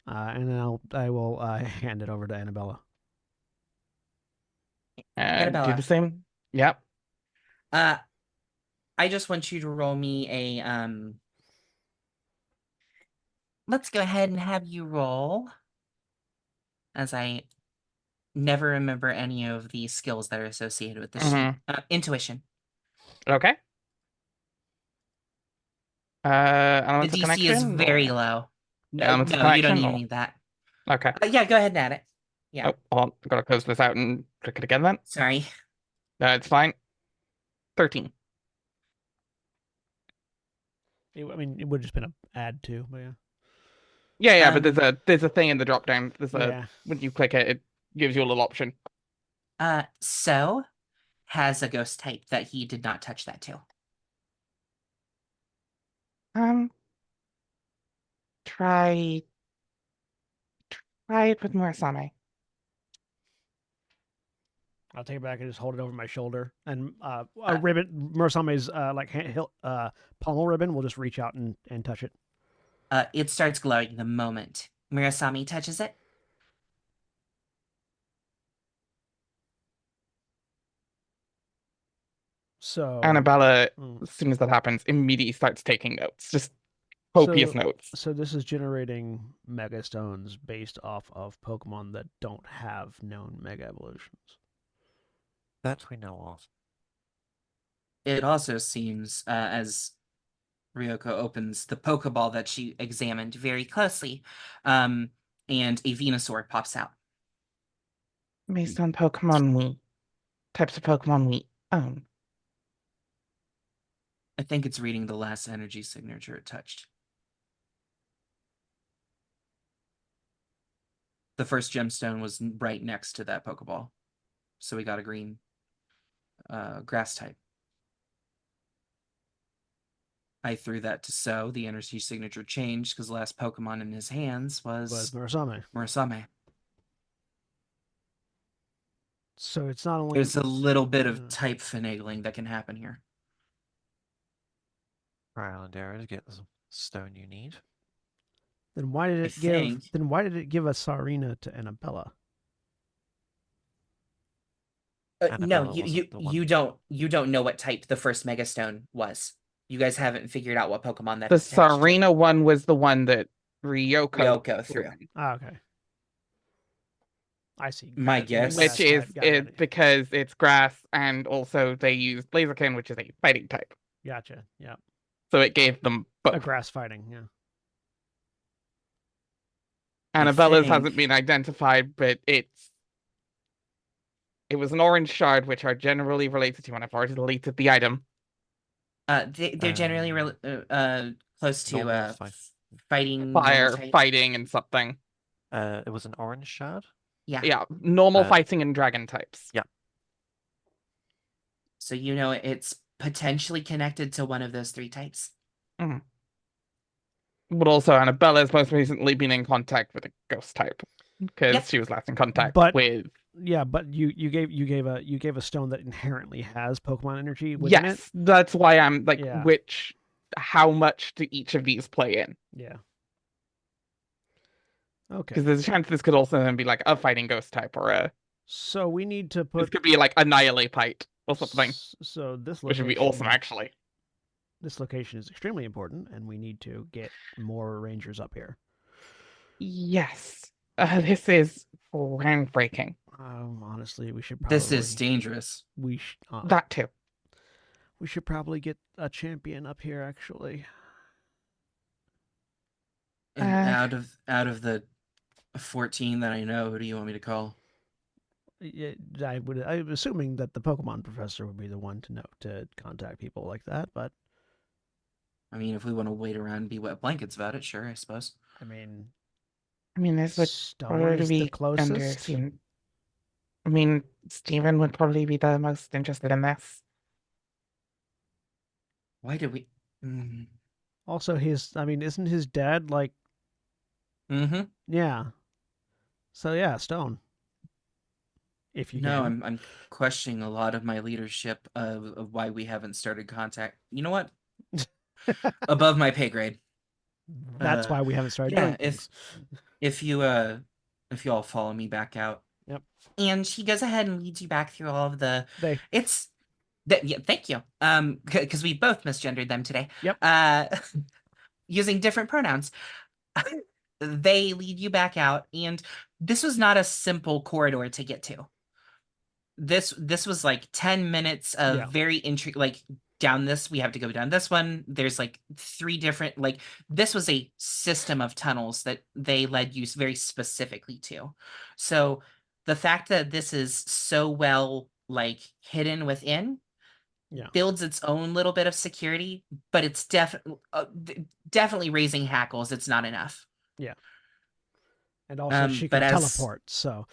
S1: And then I will hand it over to Annabella.
S4: And do
S2: Annabella.
S4: the same. Yep.
S2: I just want you to roll me a let's go ahead and have you roll, as I never remember any of the skills that are associated with this sheet. Intuition.
S4: Okay.
S2: The
S4: Elements of
S2: DC
S4: connection.
S2: is very
S4: or-
S2: low.
S4: Elements of
S2: No, you don't
S4: connection,
S2: even
S4: or-
S2: need that.
S4: Okay.
S2: Yeah, go ahead and add it. Yeah.
S4: Oh, hold on. I've got to close this out and click it again then.
S2: Sorry.
S4: It's fine. 13.
S1: I mean, it would have just been an add to, but yeah.
S4: Yeah, but there's a thing in the drop down.
S1: Yeah.
S4: When you click it, it gives you a little option.
S2: So has a ghost type that he did not touch that to.
S4: Try it with Murasame.
S1: I'll take it back and just hold it over my shoulder, and a ribbon, Murasame's like pommel ribbon, will just reach out and touch it.
S2: It starts glowing the moment Murasame touches it.
S1: So
S4: Annabella, as soon as that happens, immediately starts taking notes. Just copious notes.
S1: So this is generating mega stones based off of Pokemon that don't have known mega evolutions.
S3: That we know of.
S2: It also seems, as Ryoko opens the Pokeball that she examined very closely, and a Venusaur pops out.
S4: Based on types of Pokemon we own.
S2: I think it's reading the last energy signature it touched. The first gemstone was right next to that Pokeball. So we got a green grass type. I threw that to So. The energy signature changed because the last Pokemon in his hands was
S1: Murasame. So it's not only...
S2: There's a little bit of type finagling that can happen here.
S3: Trial and error to get the stone you need.
S1: Then why did it give a Sarina to Annabella?
S2: No, you don't know what type the first Megastone was. You guys haven't figured out what Pokemon that
S4: The
S2: it's attached to.
S4: Sarina one was the one that Ryoko
S2: threw.
S1: Okay. I see.
S2: My guess.
S4: Which is because it's grass, and also they used Blaziken, which is a fighting type.
S1: Gotcha. Yeah.
S4: So it gave them both.
S1: A grass fighting, yeah.
S4: Annabella's hasn't been identified, but it was an orange shard, which are generally related to, and I've already deleted the item.
S2: They're generally close to fighting,
S4: fighting, and something.
S3: It was an orange shard.
S2: Yeah.
S4: Yeah, normal fighting and dragon types.
S3: Yeah.
S2: So you know it's potentially connected to one of those 3 types.
S4: But also, Annabella's most recently been in contact with a ghost type because
S2: Yep.
S4: she was last in contact
S1: But-
S4: with.
S1: Yeah, but you gave a stone that inherently has Pokemon energy within it.
S4: Yes, that's why I'm like,
S1: Yeah.
S4: how much do each of these play in?
S1: Yeah. Okay.
S4: Because there's a chance this could also then be like a fighting ghost type, or a
S1: So we need to
S4: this
S1: put
S4: could be like Annihilate or something,
S1: So this
S4: which
S1: location,
S4: would be awesome actually.
S1: This location is extremely important, and we need to get more rangers up here.
S4: Yes, this is groundbreaking.
S1: Honestly, we should probably
S2: This is dangerous.
S4: That too.
S1: We should probably get a champion up here. Actually,
S2: And out of the 14 that I know, who do you want me to call?
S1: yeah, I'm assuming that the Pokemon professor would be the one to know to contact people like that. But
S2: I mean, if we want to wait around and be wet blankets about it, sure, I suppose.
S1: I mean,
S4: this would
S1: Stone
S4: probably
S1: is the
S4: be
S1: closest.
S4: Steven. I mean, Steven would probably be the most interested in this.
S2: Why did we? Mm.
S1: Also, isn't his dad like?
S2: Mm-hmm.
S1: Yeah. So yeah, Stone. If you
S2: No,
S1: can.
S2: I'm questioning a lot of my leadership of why we haven't started contact. You know what? Above my pay grade.
S1: That's why we haven't started
S2: Yeah,
S1: doing things.
S2: if you all follow me back out.
S1: Yep.
S2: And she goes ahead and leads you back through all of the.
S1: They.
S2: Yeah, thank you. Because we both misgendered them today.
S1: Yep.
S2: Using different pronouns. They lead you back out, and this was not a simple corridor to get to. This was like 10 minutes of very like down this, we have to go down this one. There's like 3 different, like this was a system of tunnels that they led you very specifically to. So the fact that this is so well like hidden within builds its own little bit of security, but it's definitely raising hackles. It's not enough.
S1: Yeah. And also, she can teleport, so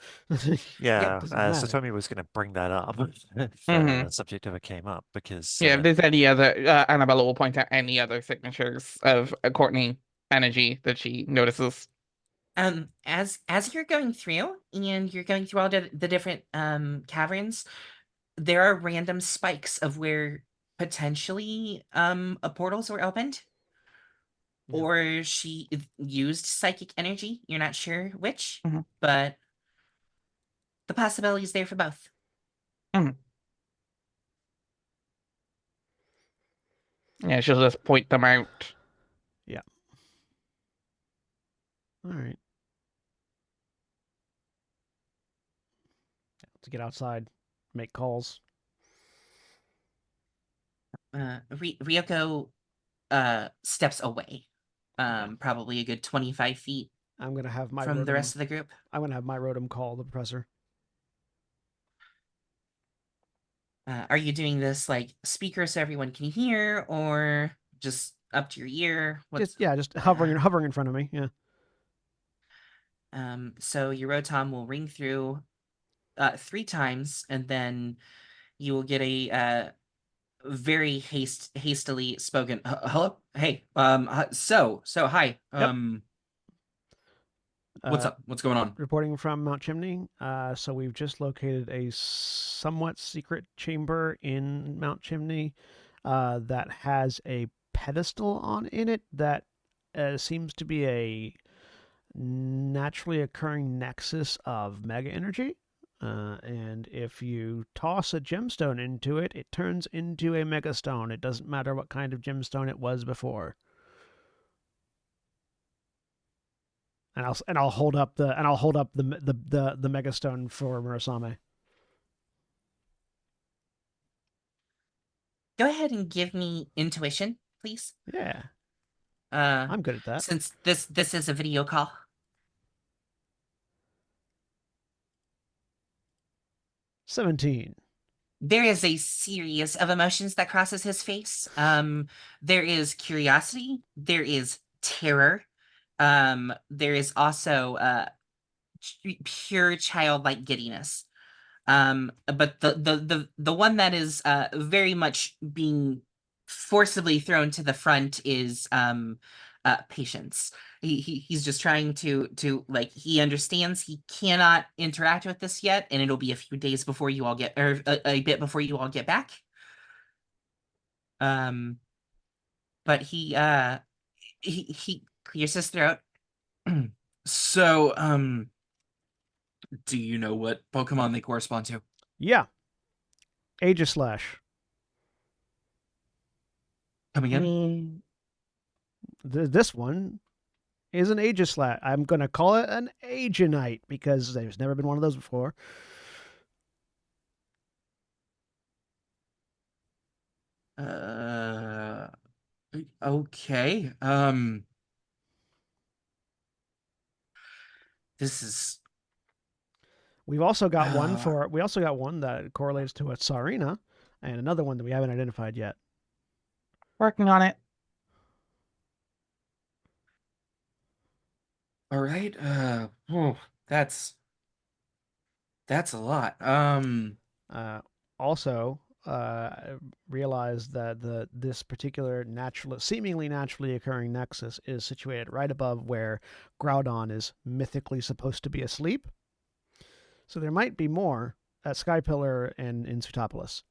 S3: yeah.
S1: doesn't matter.
S3: Satomi was going to bring that up if the subject ever came up, because
S4: if there's any other, Annabella will point out any other signatures of Courtney energy that she notices.
S2: As you're going through and you're going through all the different caverns, there are random spikes of where potentially portals were opened. Yeah. Or she used psychic energy. You're not sure which, but the possibility is there for both.
S4: Yeah, she'll just point them out.
S1: Yeah. All right. Let's get outside, make calls.
S2: Ryoko steps away. Probably a good 25 feet.
S1: I'm gonna have my
S2: from the rest of the group.
S1: I'm gonna have my Rotom call the professor.
S2: Are you doing this like speaker so everyone can hear, or just up to your ear?
S1: Just hovering in front of me. Yeah.
S2: So your Rotom will ring through 3 times, and then you will get a very hastily spoken hello. Hey, so hi. What's up? What's going on?
S1: Reporting from Mount Chimney. So we've just located a somewhat secret chamber in Mount Chimney that has a pedestal in it that seems to be a naturally occurring nexus of mega energy. And if you toss a gemstone into it, it turns into a megastone. It doesn't matter what kind of gemstone it was before. And I'll hold up the megastone for Murasame.
S2: Go ahead and give me intuition, please.
S1: Yeah. I'm good at that.
S2: Since this is a video call.
S1: $17.
S2: There is a series of emotions that crosses his face. There is curiosity. There is terror. There is also pure childlike giddiness. But the one that is very much being forcibly thrown to the front is Patience. He's just trying to like, he understands he cannot interact with this yet, and it'll be a few days before you all get, or a bit before you all get back. But he clears his throat.
S5: So, do you know what Pokemon they correspond to?
S1: Yeah. Aegislash.
S5: Come again?
S4: We
S1: This one is an Aegislash. I'm going to call it an Aegianite because there's never been one of those before.
S5: Okay. This is
S1: We also got one that correlates to a Tsarina, and another one that we haven't identified yet.
S4: working on it.
S5: all right. That's a lot.
S1: Also, realized that this particular seemingly naturally occurring nexus is situated right above where Groudon is mythically supposed to be asleep. So there might be more at Sky Pillar and in Sutopolis.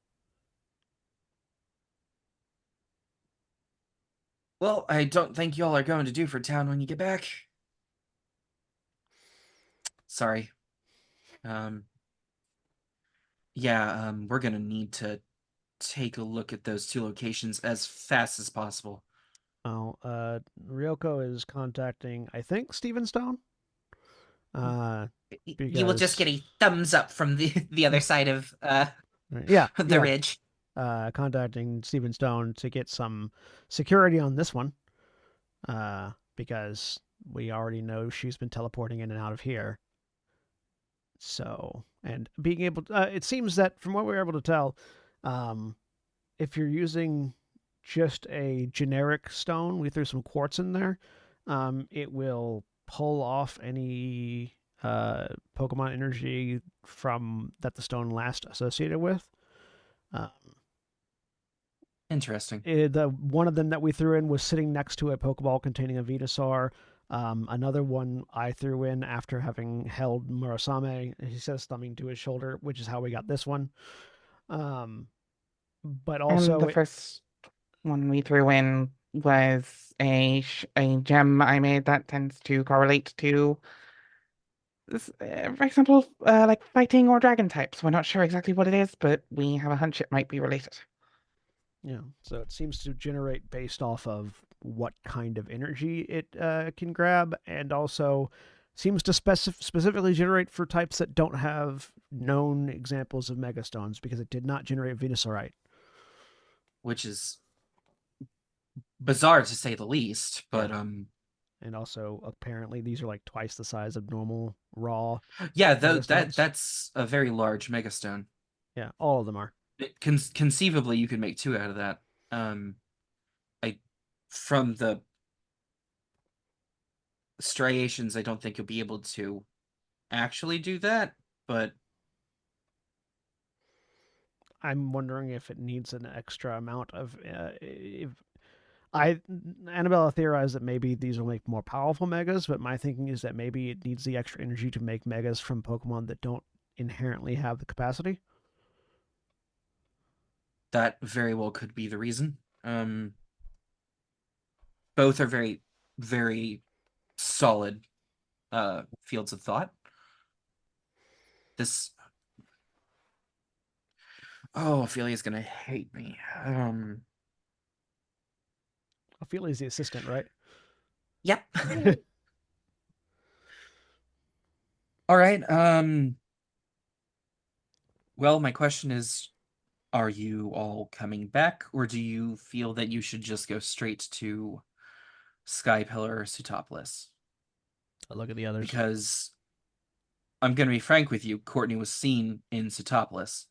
S5: Well, I don't think y'all are going to do for town when you get back. Sorry. Yeah, we're gonna need to take a look at those two locations as fast as possible.
S1: Oh, Ryoko is contacting, I think, Steven Stone.
S2: You will just get a thumbs up from the other side of
S1: Yeah,
S2: the ridge.
S1: contacting Steven Stone to get some security on this one, because we already know she's been teleporting in and out of here. So, and being able to, it seems that from what we were able to tell, if you're using just a generic stone, we threw some quartz in there, it will pull off any Pokemon energy from that the stone last associated with.
S5: Interesting.
S1: The one of them that we threw in was sitting next to a Pokeball containing a Venusaur. Another one I threw in after having held Murasame. He says thumbing to his shoulder, which is how we got this one. But also,
S4: And the first one we threw in was a gem I made that tends to correlate to, for example, like fighting or dragon types. We're not sure exactly what it is, but we have a hunch it might be related.
S1: yeah, so it seems to generate based off of what kind of energy it can grab, and also seems to specifically generate for types that don't have known examples of Megastones because it did not generate Venusaurite.
S5: Which is bizarre to say the least, but
S1: And also, apparently, these are like twice the size of normal raw.
S5: yeah,
S1: Megastones.
S5: that's a very large megastone.
S1: Yeah, all of them are.
S5: Conceivably, you could make two out of that. From the striations, I don't think you'll be able to actually do that, but
S1: I'm wondering if it needs an extra amount of. Annabella theorized that maybe these will make more powerful megas, but my thinking is that maybe it needs the extra energy to make megas from Pokemon that don't inherently have the capacity.
S5: that very well could be the reason. Both are very, very solid fields of thought. This Ophelia's gonna hate me.
S1: Ophelia's the assistant, right?
S2: Yep.
S5: All right. Well, my question is, are you all coming back, or do you feel that you should just go straight to Sky Pillar or Sutopolis?
S1: I'll look at the others.
S5: Because I'm gonna be frank with you, Courtney was seen in Sutopolis.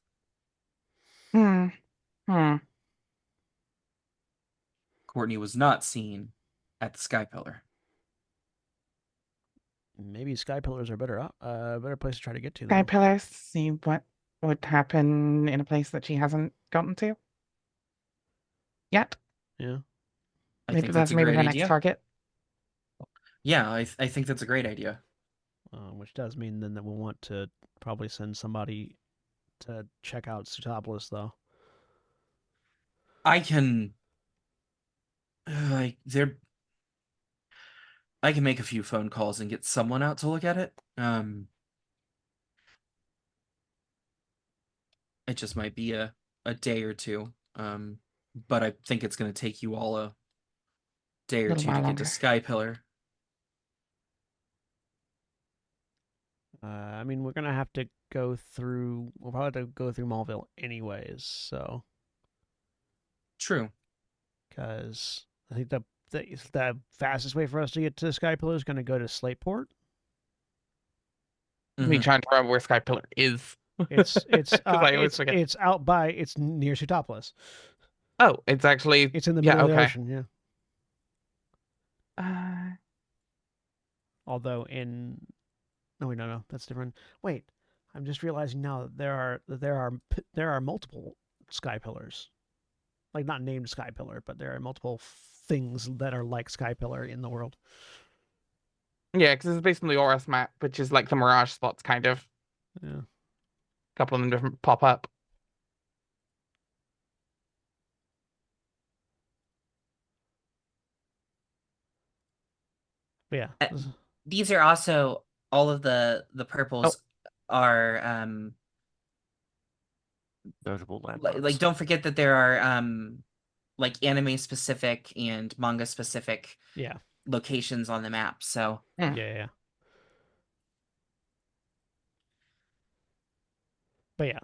S5: Courtney was not seen at the Sky Pillar.
S1: Maybe Sky Pillars are better place to try to get to.
S4: Sky
S1: Them.
S4: Pillars, see what would happen in a place that she hasn't gotten to yet.
S1: Yeah.
S5: I
S4: Maybe
S5: think
S4: that's
S5: that's a
S4: maybe
S5: great
S4: her next
S5: idea.
S4: target.
S5: Yeah, I think that's a great idea.
S1: Which does mean then that we'll want to probably send somebody to check out Sutopolis, though.
S5: I can there I can make a few phone calls and get someone out to look at it. It just might be a day or two. But I think it's going to take you all a day or
S4: Little
S5: two to
S4: while
S5: get to
S4: longer.
S5: Sky Pillar.
S1: I mean, we're gonna have to go through. We'll probably have to go through Mallville anyways. So,
S5: True.
S1: because I think the fastest way for us to get to Sky Pillar is gonna go to Slateport.
S4: Me
S5: Mhm.
S4: trying to remember where Sky Pillar is.
S1: It's
S4: I always forget.
S1: it's out by it's near Sutopolis.
S4: Oh, it's actually
S1: It's in the
S4: yeah,
S1: middle of the
S4: okay.
S1: ocean. Yeah. Although in no wait no that's different. Wait, I'm just realizing now that there are multiple Sky Pillars, like not named Sky Pillar, but there are multiple things that are like Sky Pillar in the world.
S4: Yeah, because it's based on the Oris map, which is like the Mirage spots, kind of.
S1: Yeah.
S4: A couple of them different pop up.
S1: But yeah.
S2: Uh, These are also all of the purples are
S3: Notable
S2: like
S3: landmarks.
S2: don't forget that there are like anime specific and manga specific
S1: Yeah.
S2: locations on the map. So
S1: Yeah. But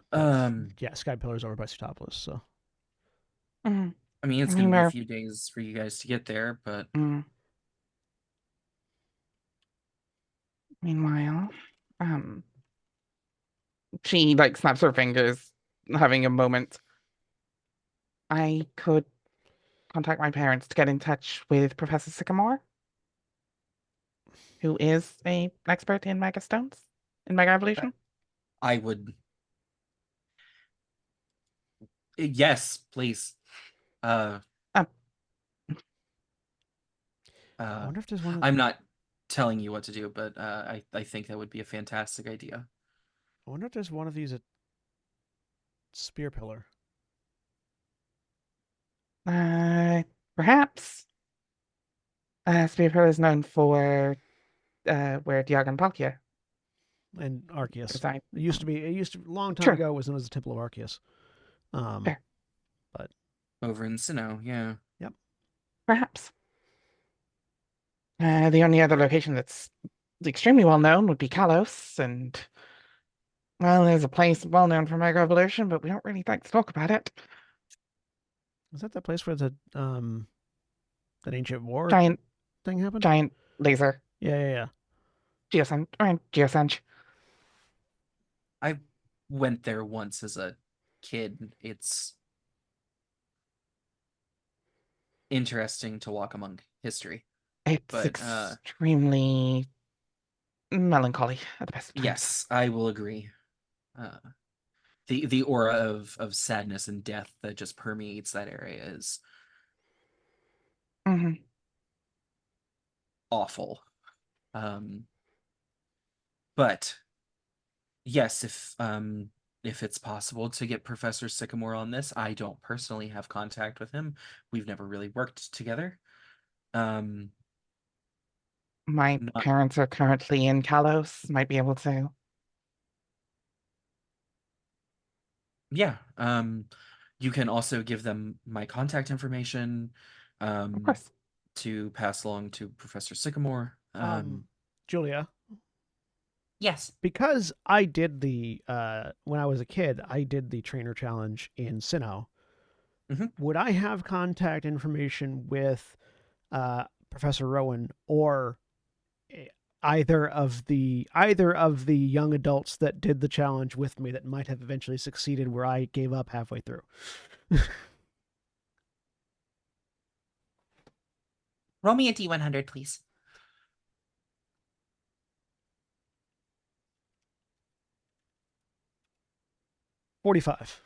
S1: yeah, Sky Pillar's over by Sutopolis, so
S4: Mhm.
S5: I mean, it's
S4: I
S5: going
S4: mean,
S5: to be a
S4: we're-
S5: few days for you guys to get there, but
S4: Meanwhile, she like snaps her fingers, having a moment. I could contact my parents to get in touch with Professor Sycamore, who is a expert in mega stones, in mega evolution.
S5: I would. Yes, please.
S1: I wonder if there's one.
S5: I'm not telling you what to do, but I think that would be a fantastic idea.
S1: I wonder if there's one of these at Spear Pillar.
S4: Perhaps. Spearfield is known for where Diog and Palkia
S1: And Arceus.
S4: reside.
S1: It used to a long time
S4: True.
S1: ago. It was known as the Temple of Arceus.
S4: Fair.
S1: But
S5: Over in Sinnoh, yeah.
S4: Perhaps. The only other location that's extremely well known would be Kalos, and well, there's a place well known for mega evolution, but we don't really like to talk about it.
S1: is that place where the that ancient war
S4: Giant
S1: thing happened?
S4: laser.
S1: Yeah.
S4: Geosenge.
S5: I went there once as a kid. It's interesting to walk among history.
S4: It's
S5: But,
S4: extremely melancholy at the best of times.
S5: Yes, I will agree. The aura of sadness and death that just permeates that area is awful. But yes, if it's possible to get Professor Sycamore on this, I don't personally have contact with him. We've never really worked together.
S4: My
S5: Not-
S4: parents are currently in Kalos. Might be able to.
S5: Yeah. You can also give them my contact information.
S4: Of course.
S5: To pass along to Professor Sycamore.
S1: Julia,
S2: yes,
S1: because I did the when I was a kid, I did the trainer challenge in Sinnoh.
S5: Mhm.
S1: Would I have contact information with Professor Rowan or either of the young adults that did the challenge with me that might have eventually succeeded where I gave up halfway through?
S2: roll me a D100, please.
S1: 45.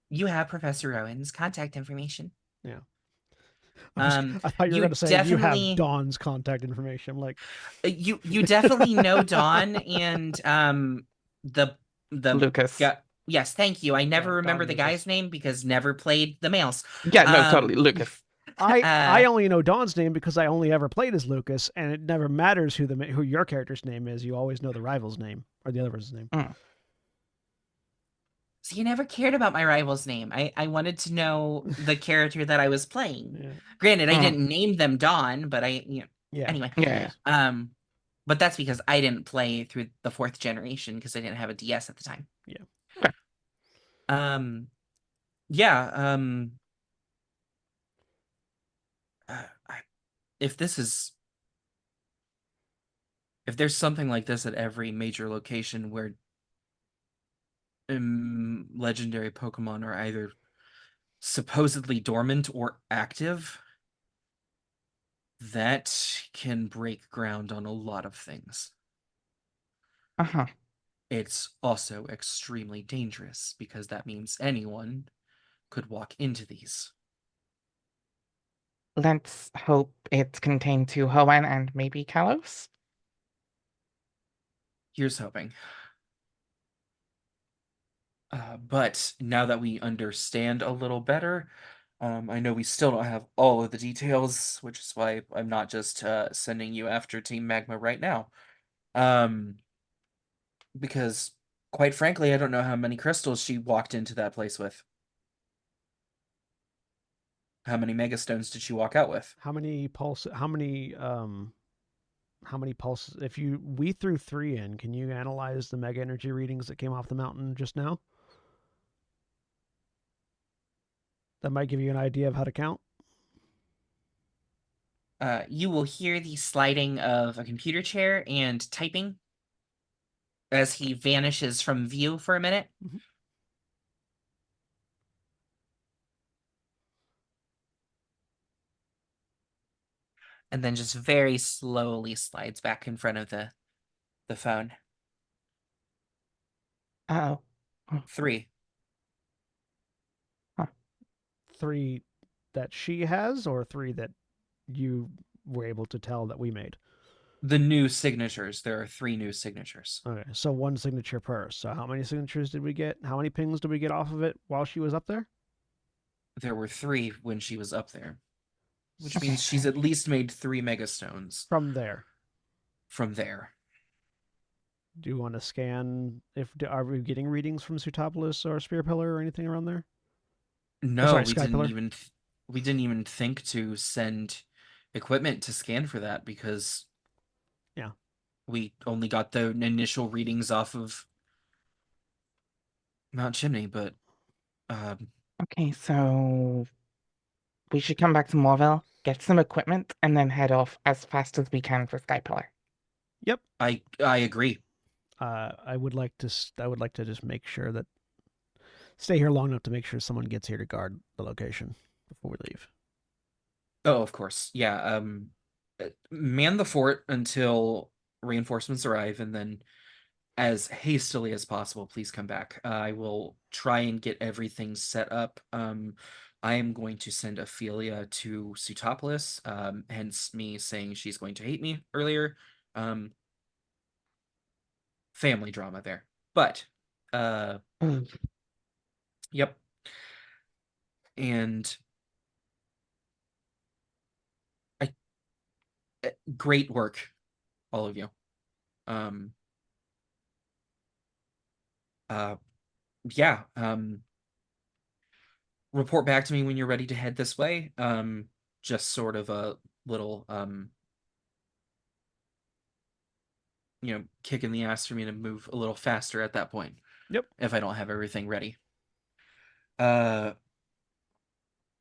S2: You have Professor Rowan's contact information.
S1: Yeah.
S2: Um,
S1: I thought you were
S2: you
S1: going to say you have
S2: definitely-
S1: Dawn's contact information. I'm like,
S2: You definitely know Dawn and the
S4: Lucas.
S2: Yes, thank you. I never
S1: Yeah,
S2: remember
S1: Dawn
S2: the
S1: Lucas.
S2: guy's name because never played the males.
S4: Yeah, no, totally. Lucas.
S1: I only know Dawn's name because I only ever played as Lucas, and it never matters who your character's name is. You always know the rival's name or the other person's name.
S2: So you never cared about my rival's name. I wanted to know the character that I was playing.
S1: Yeah.
S2: Granted, I didn't name them Dawn, but
S1: Yeah.
S2: anyway.
S4: Yeah.
S2: But that's because I didn't play through the 4th generation because I didn't have a DS at the time.
S1: Yeah.
S2: Yeah. If there's something like this at every major location where legendary Pokemon are either supposedly dormant or active, that can break ground on a lot of things.
S4: Uh-huh.
S2: It's also extremely dangerous because that means anyone could walk into these.
S4: Let's hope it's contained to Hoenn and maybe Kalos.
S2: Here's hoping. But now that we understand a little better, I know we still don't have all of the details, which is why I'm not just sending you after Team Magma right now. Because, quite frankly, I don't know how many crystals she walked into that place with. How many Mega Stones did she walk out with?
S1: How many pulses? If we threw 3 in, can you analyze the mega energy readings that came off the mountain just now? That might give you an idea of how to count.
S2: You will hear the sliding of a computer chair and typing as he vanishes from view for a minute.
S1: Mhm.
S2: And then just very slowly slides back in front of the phone.
S4: Oh.
S2: 3.
S1: 3 that she has, or 3 that you were able to tell that we made?
S2: The new signatures. There are 3 new signatures.
S1: Okay, so 1 signature per. So how many signatures did we get? How many pings did we get off of it while she was up there?
S2: There were 3 when she was up there, which
S4: Okay.
S2: means she's at least made 3 Mega Stones
S1: From there.
S2: from there.
S1: Do you want to scan are we getting readings from Sutopolis or Spear Pillar or anything around there?
S2: No,
S1: sorry,
S2: we
S1: Sky
S2: didn't
S1: Pillar.
S2: even we didn't even think to send equipment to scan for that because we only got the initial readings off of Mount Chimney, but
S4: Okay, so we should come back to Morville, get some equipment, and then head off as fast as we can for Sky Pillar.
S1: Yep.
S2: I agree.
S1: I would like to just make sure that stay here long enough to make sure someone gets here to guard the location before we leave.
S2: Oh, of course. Yeah, man the fort until reinforcements arrive, and then as hastily as possible, please come back. I will try and get everything set up. I am going to send Ophelia to Sutopolis, hence me saying she's going to hate me earlier. Family drama there. But, yep. And great work, all of you. Yeah. Report back to me when you're ready to head this way. Just sort of a little kick in the ass for me to move a little faster at that point.
S1: Yep.
S2: If I don't have everything ready. I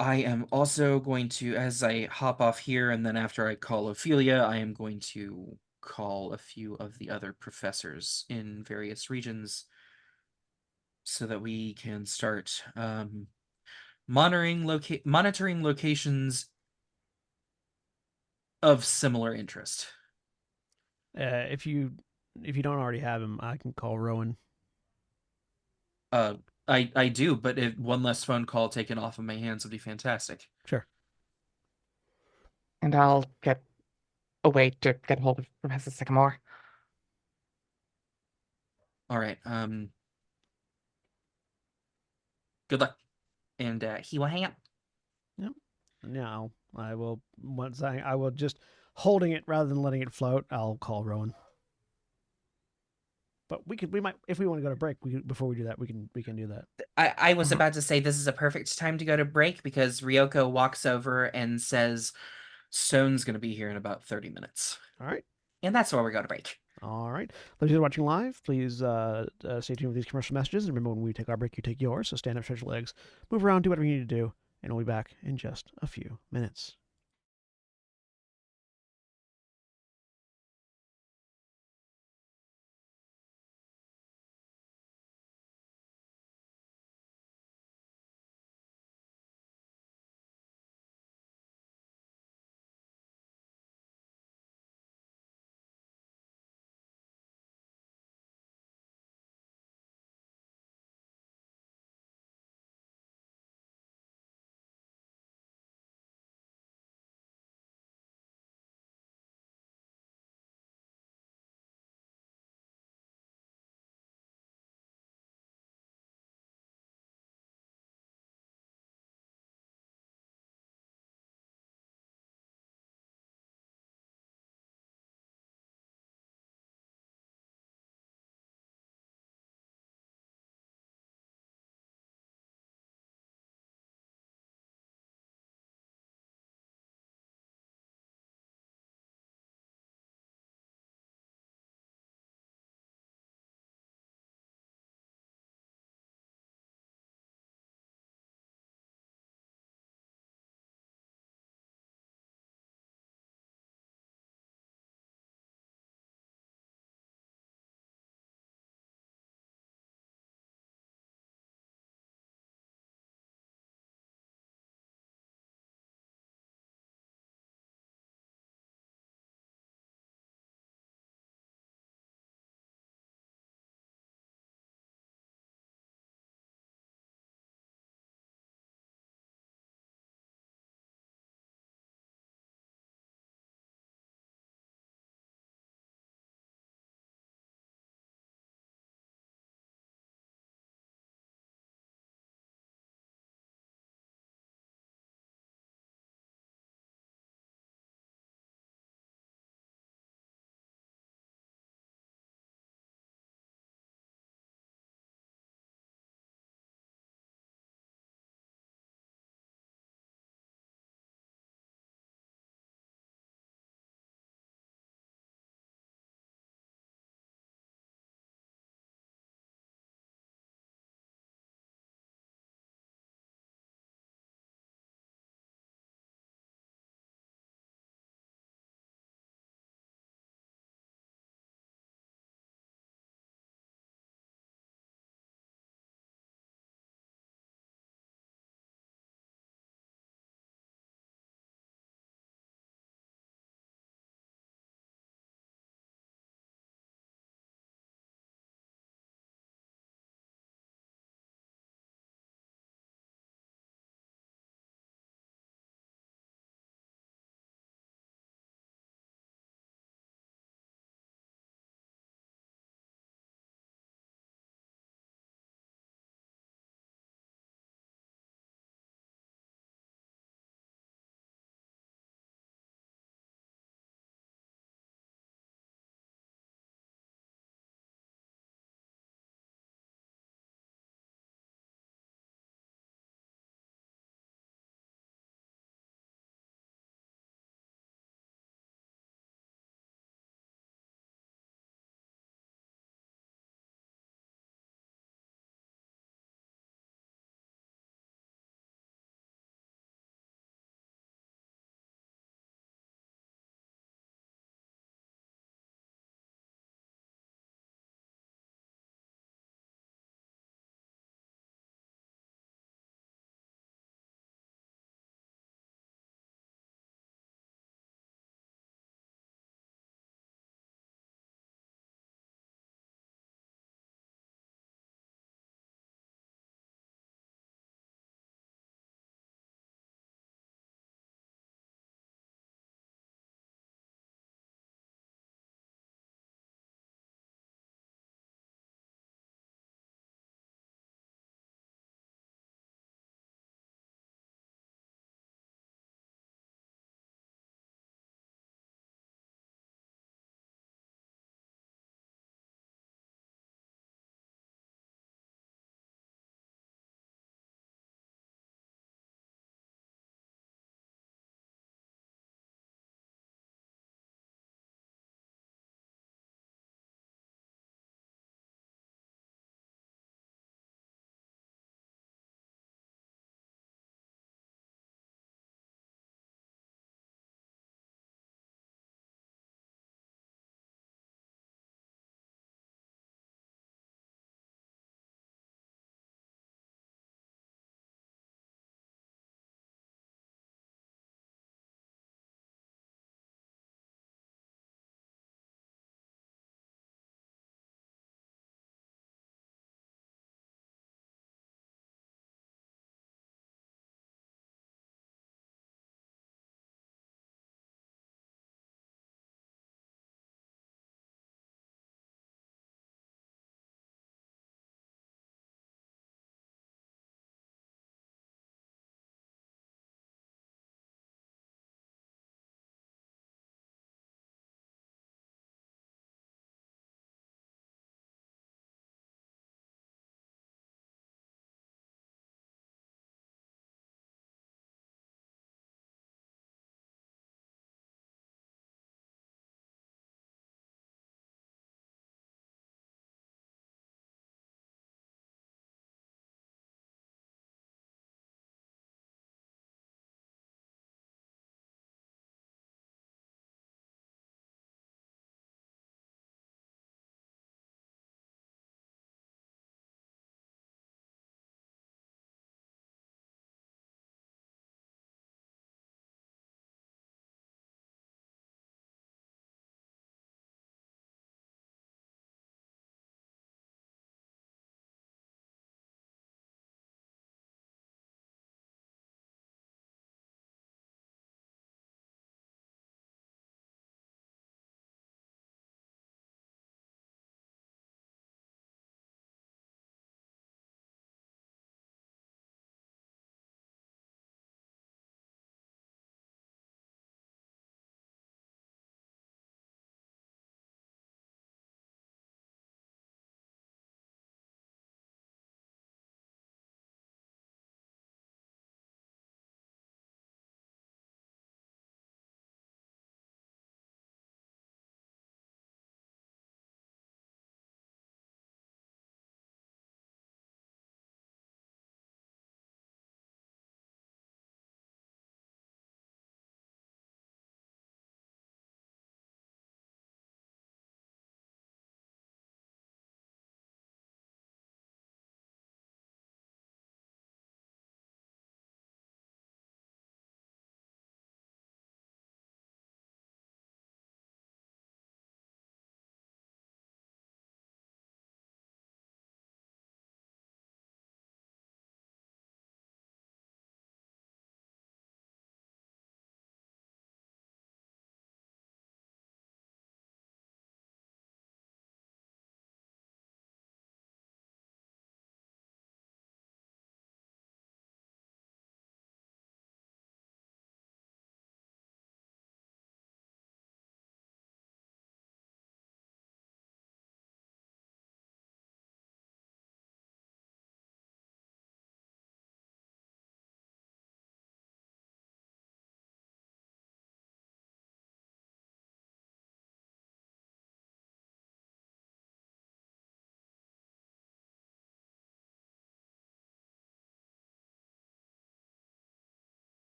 S2: am also going to, as I hop off here, and then after I call Ophelia, I am going to call a few of the other professors in various regions so that we can start monitoring locations of similar interest.
S1: If you don't already have him, I can call Rowan.
S5: I do, but if one less phone call taken off of my hands would be fantastic.
S1: Sure.
S4: And I'll get a way to get hold of Professor Sycamore.
S5: All right. Good luck.
S2: And he will hang up.
S1: Now I will I will just holding it rather than letting it float. I'll call Rowan. But we might if we want to go to break. Before we do that, we can do that.
S2: I was
S4: Mhm.
S2: about to say this is a perfect time to go to break because Ryoko walks over and says,
S5: Stone's gonna be here in about 30 minutes.
S1: All right.
S2: and that's where we go to break.
S1: All right. Those who are watching live, please stay tuned with these commercial messages. And remember, when we take our break, you take yours. So stand up, stretch your legs, move around, do whatever you need to do, and we'll be back in just a few minutes.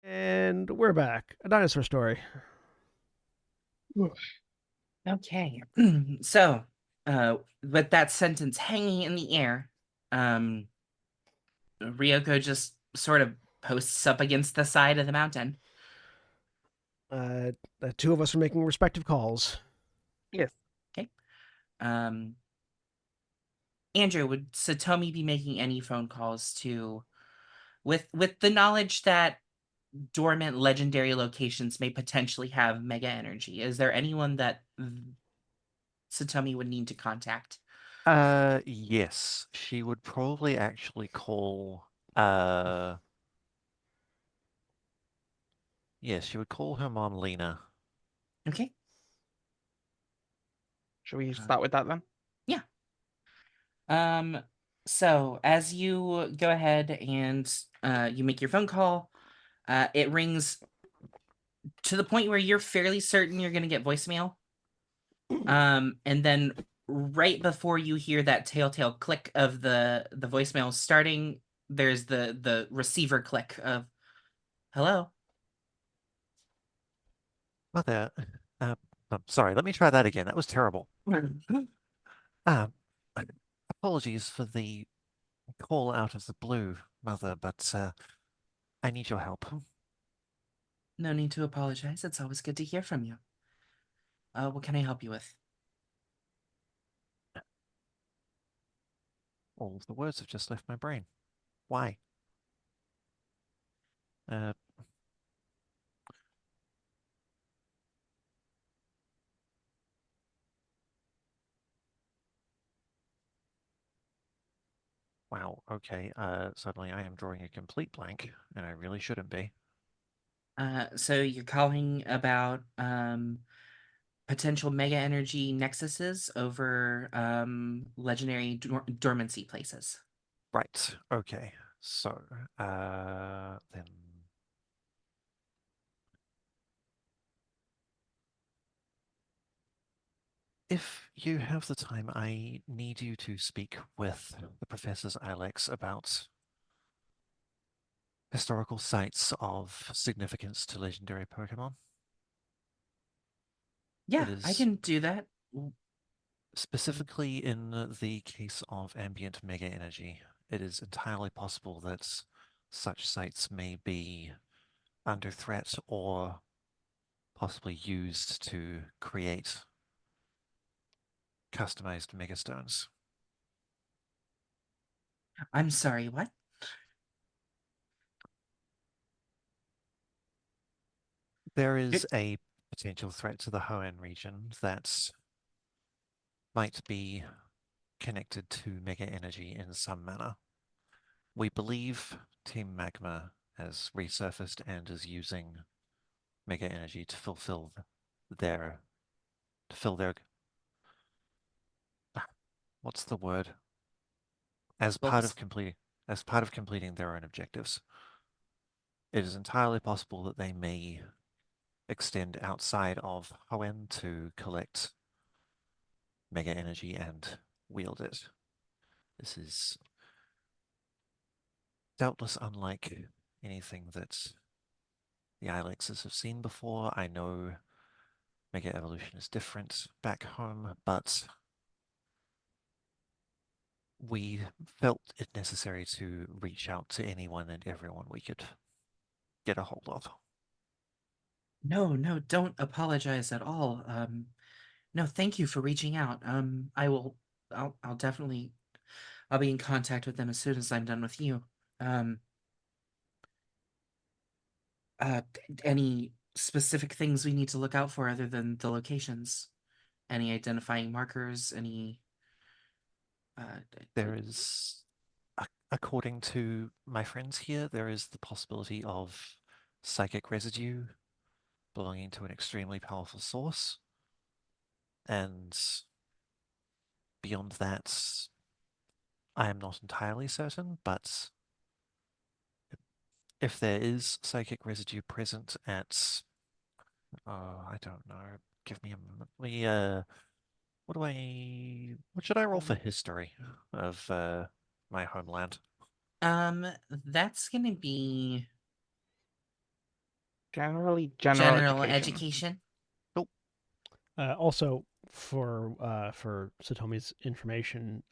S1: And we're back. A dinosaur story.
S2: Okay. So, with that sentence hanging in the air, Ryoko just sort of posts up against the side of the mountain.
S1: The two of us are making respective calls.
S4: Yes.
S2: Okay. Andrew, would Satomi be making any phone calls to, with the knowledge that dormant legendary locations may potentially have mega energy? Is there anyone that Satomi would need to contact?
S3: Yes, she would probably actually call, yes, she would call her mom Lena.
S2: Okay.
S4: Should we start with that then?
S2: Yeah. So as you go ahead and you make your phone call, it rings to the point where you're fairly certain you're gonna get voicemail. And then right before you hear that telltale click of the voicemail starting, there's the receiver click of hello.
S3: Mother, sorry, let me try that again. That was terrible. Um, apologies for the call out of the blue, Mother, but I need your help.
S2: No need to apologize. It's always good to hear from you. What can I help you with?
S3: All of the words have just left my brain. Why? Uh, wow, okay. Suddenly I am drawing a complete blank, and I really shouldn't be.
S2: So you're calling about potential mega energy nexuses over legendary dormancy places.
S3: Right, okay. So, then if you have the time, I need you to speak with the Professor's Alex about historical sites of significance to legendary Pokemon.
S2: Yeah,
S3: It
S2: I
S3: is
S2: can do that.
S3: specifically in the case of ambient mega energy. It is entirely possible that such sites may be under threat or possibly used to create customized megastones.
S2: I'm sorry, what?
S3: There is a potential threat to the Hoenn region that might be connected to mega energy in some manner. We believe Team Magma has resurfaced and is using mega energy to fulfill their what's the word? As part
S2: Goals.
S3: of completing their own objectives. It is entirely possible that they may extend outside of Hoenn to collect mega energy and wield it. This is doubtless unlike anything that the Ilexes have seen before. I know Mega Evolution is different back home, but we felt it necessary to reach out to anyone and everyone we could get a hold of.
S2: No, don't apologize at all. No, thank you for reaching out. I'll definitely, I'll be in contact with them as soon as I'm done with you. Um, any specific things we need to look out for other than the locations? Any identifying markers? Any,
S3: There is, according to my friends here, there is the possibility of psychic residue belonging to an extremely powerful source. And beyond that, I am not entirely certain, but if there is psychic residue present at, I don't know, give me a moment. What should I roll for history of my homeland?
S2: that's gonna be
S4: General
S2: General
S4: education.
S2: education.
S1: Also, for Satomi's information,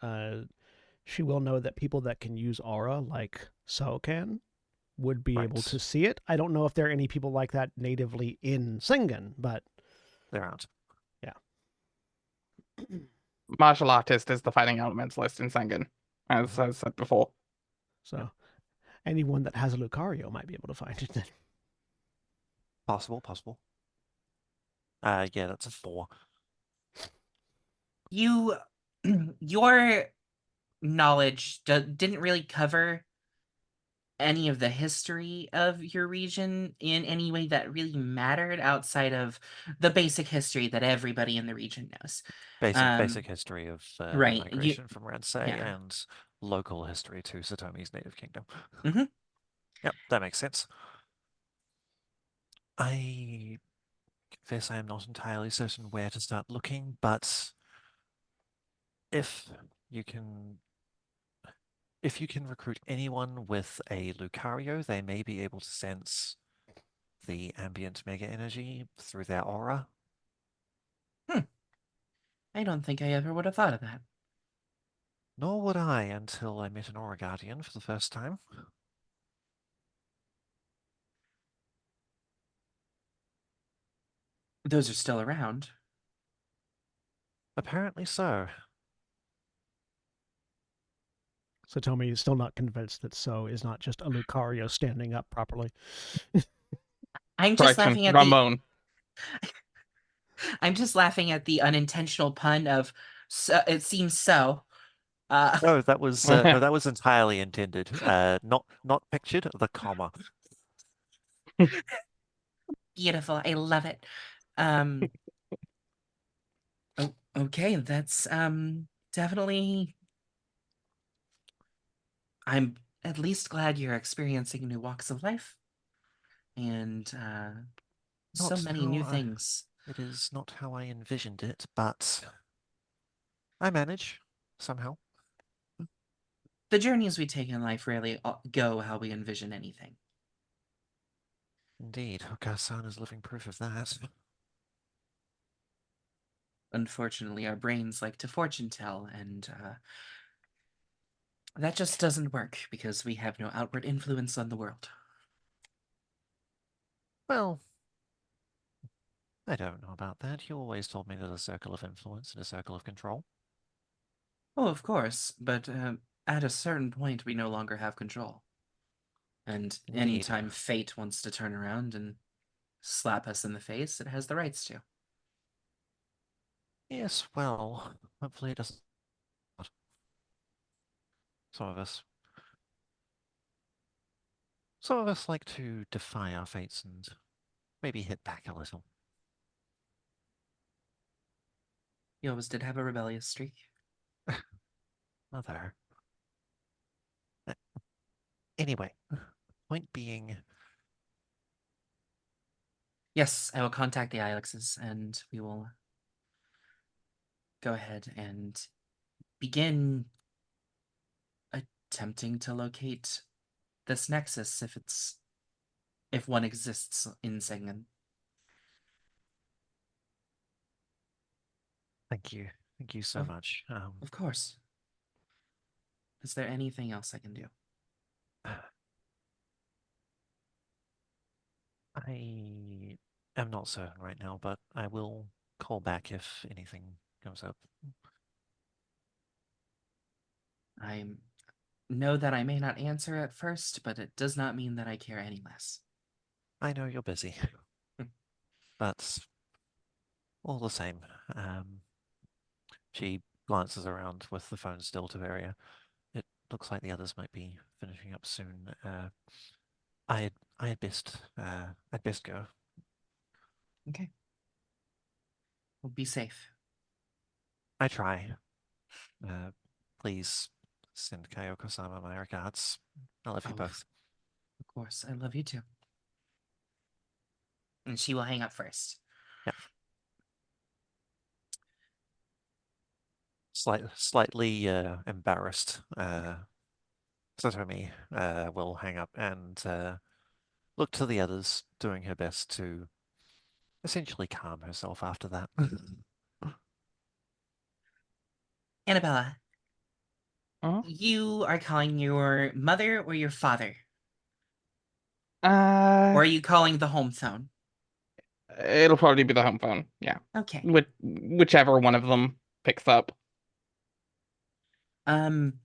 S1: she will know that people that can use aura, like So can, would be able to
S3: Right.
S1: see it. I don't know if there are any people like that natively in Singen, but
S3: There aren't.
S4: Martial artist is the fighting elements list in Sengen, as I said before.
S1: so anyone that has a Lucario might be able to find it then.
S3: Possible. Yeah, that's a 4.
S2: You, your knowledge didn't really cover any of the history of your region in any way that really mattered outside of the basic history that everybody in the region knows.
S3: Basic history of the
S2: right,
S3: migration from Ransei
S2: yeah.
S3: and local history to Satomi's native kingdom.
S2: Mhm.
S3: Yep, that makes sense. I confess I am not entirely certain where to start looking, but if you can recruit anyone with a Lucario, they may be able to sense the ambient mega energy through their aura.
S2: I don't think I ever would have thought of that.
S3: Nor would I until I met an Aura Guardian for the first time.
S2: Those are still around.
S3: Apparently so.
S1: Satomi is still not convinced that So is not just a Lucario standing up properly.
S2: I'm just
S4: Correction,
S2: laughing at
S4: Ramon.
S2: I'm just laughing at the unintentional pun of so it seems so.
S3: No, that was no, that was entirely intended. Not pictured. The comma.
S2: Beautiful. I love it. Okay, that's definitely, I'm at least glad you're experiencing new walks of life and so
S3: Not
S2: many new
S3: how
S2: things.
S3: it is not how I envisioned it, but I manage somehow.
S2: The journeys we take in life rarely go how we envision anything.
S3: Indeed, Okasan is living proof of that.
S2: Unfortunately, our brains like to fortune tell, and that just doesn't work because we have no outward influence on the world.
S3: Well, I don't know about that. You always told me there's a circle of influence and a circle of control.
S2: Oh, of course, but at a certain point, we no longer have control. And
S3: Indeed.
S2: anytime fate wants to turn around and slap us in the face, it has the rights to.
S3: Yes, well, hopefully it doesn't. Some of us. Some of us like to defy our fates and maybe hit back a little.
S2: You always did have a rebellious streak.
S3: Mother. Anyway, point being,
S2: Yes, I will contact the Ilexes and we will go ahead and begin attempting to locate this nexus if one exists in Sengen.
S3: thank you. Thank you so much.
S2: Of course. Is there anything else I can do?
S3: I am not certain right now, but I will call back if anything comes up.
S2: I know that I may not answer at first, but it does not mean that I care any less.
S3: I know you're busy, but all the same, she glances around with the phone still to Varia. It looks like the others might be finishing up soon. I'd I'd best go.
S2: Okay. Well, be safe.
S3: I try. Please send Kayoko-sama my regards. I love you
S2: Oh,
S3: both.
S2: Of course, I love you too. And she will hang up first.
S3: Yeah. Slightly embarrassed. Satomi will hang up and look to the others, doing her best to essentially calm herself after that.
S2: Annabella,
S4: Oh.
S2: you are calling your mother or your father? Or
S4: Uh,
S2: are you calling the home phone?
S4: it'll probably be the home phone. Yeah.
S2: Okay.
S4: Whichever one of them picks up.
S2: Um,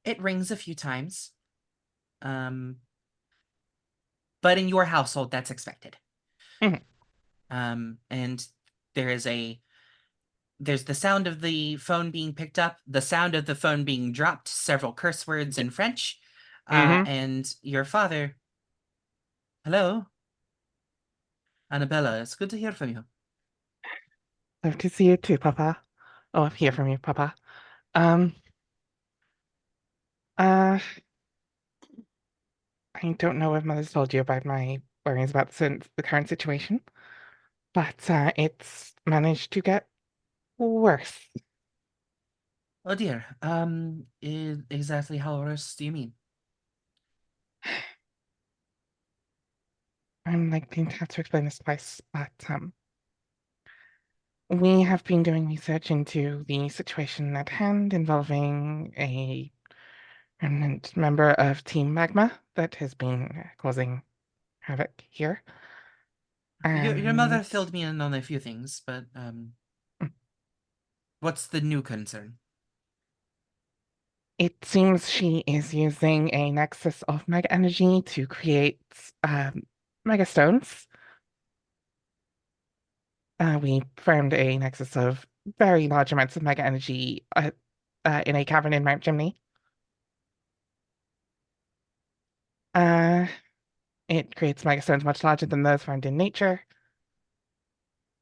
S2: it rings a few times. But in your household, that's expected.
S4: Mhm.
S2: And there's the sound of the phone being picked up, the sound of the phone being dropped, several curse words in French,
S4: Mhm.
S2: and your father. Hello, Annabella. It's good to hear from you.
S4: Love to see you too, Papa. Oh, hear from you, Papa. Um, uh, I don't know if Mother's told you about my worries about the current situation, but it's managed to get worse.
S2: Oh dear. Exactly how worse do you mean?
S4: I'm like being had to explain this twice, but we have been doing research into the situation at hand involving a remnant member of Team Magma that has been causing havoc here.
S2: Your mother
S4: And
S2: filled me in on a few things, but what's the new concern?
S4: it seems she is using a nexus of mega energy to create mega stones. We found a nexus of very large amounts of mega energy in a cavern in Mount Chimney. Uh, it creates mega stones much larger than those found in nature,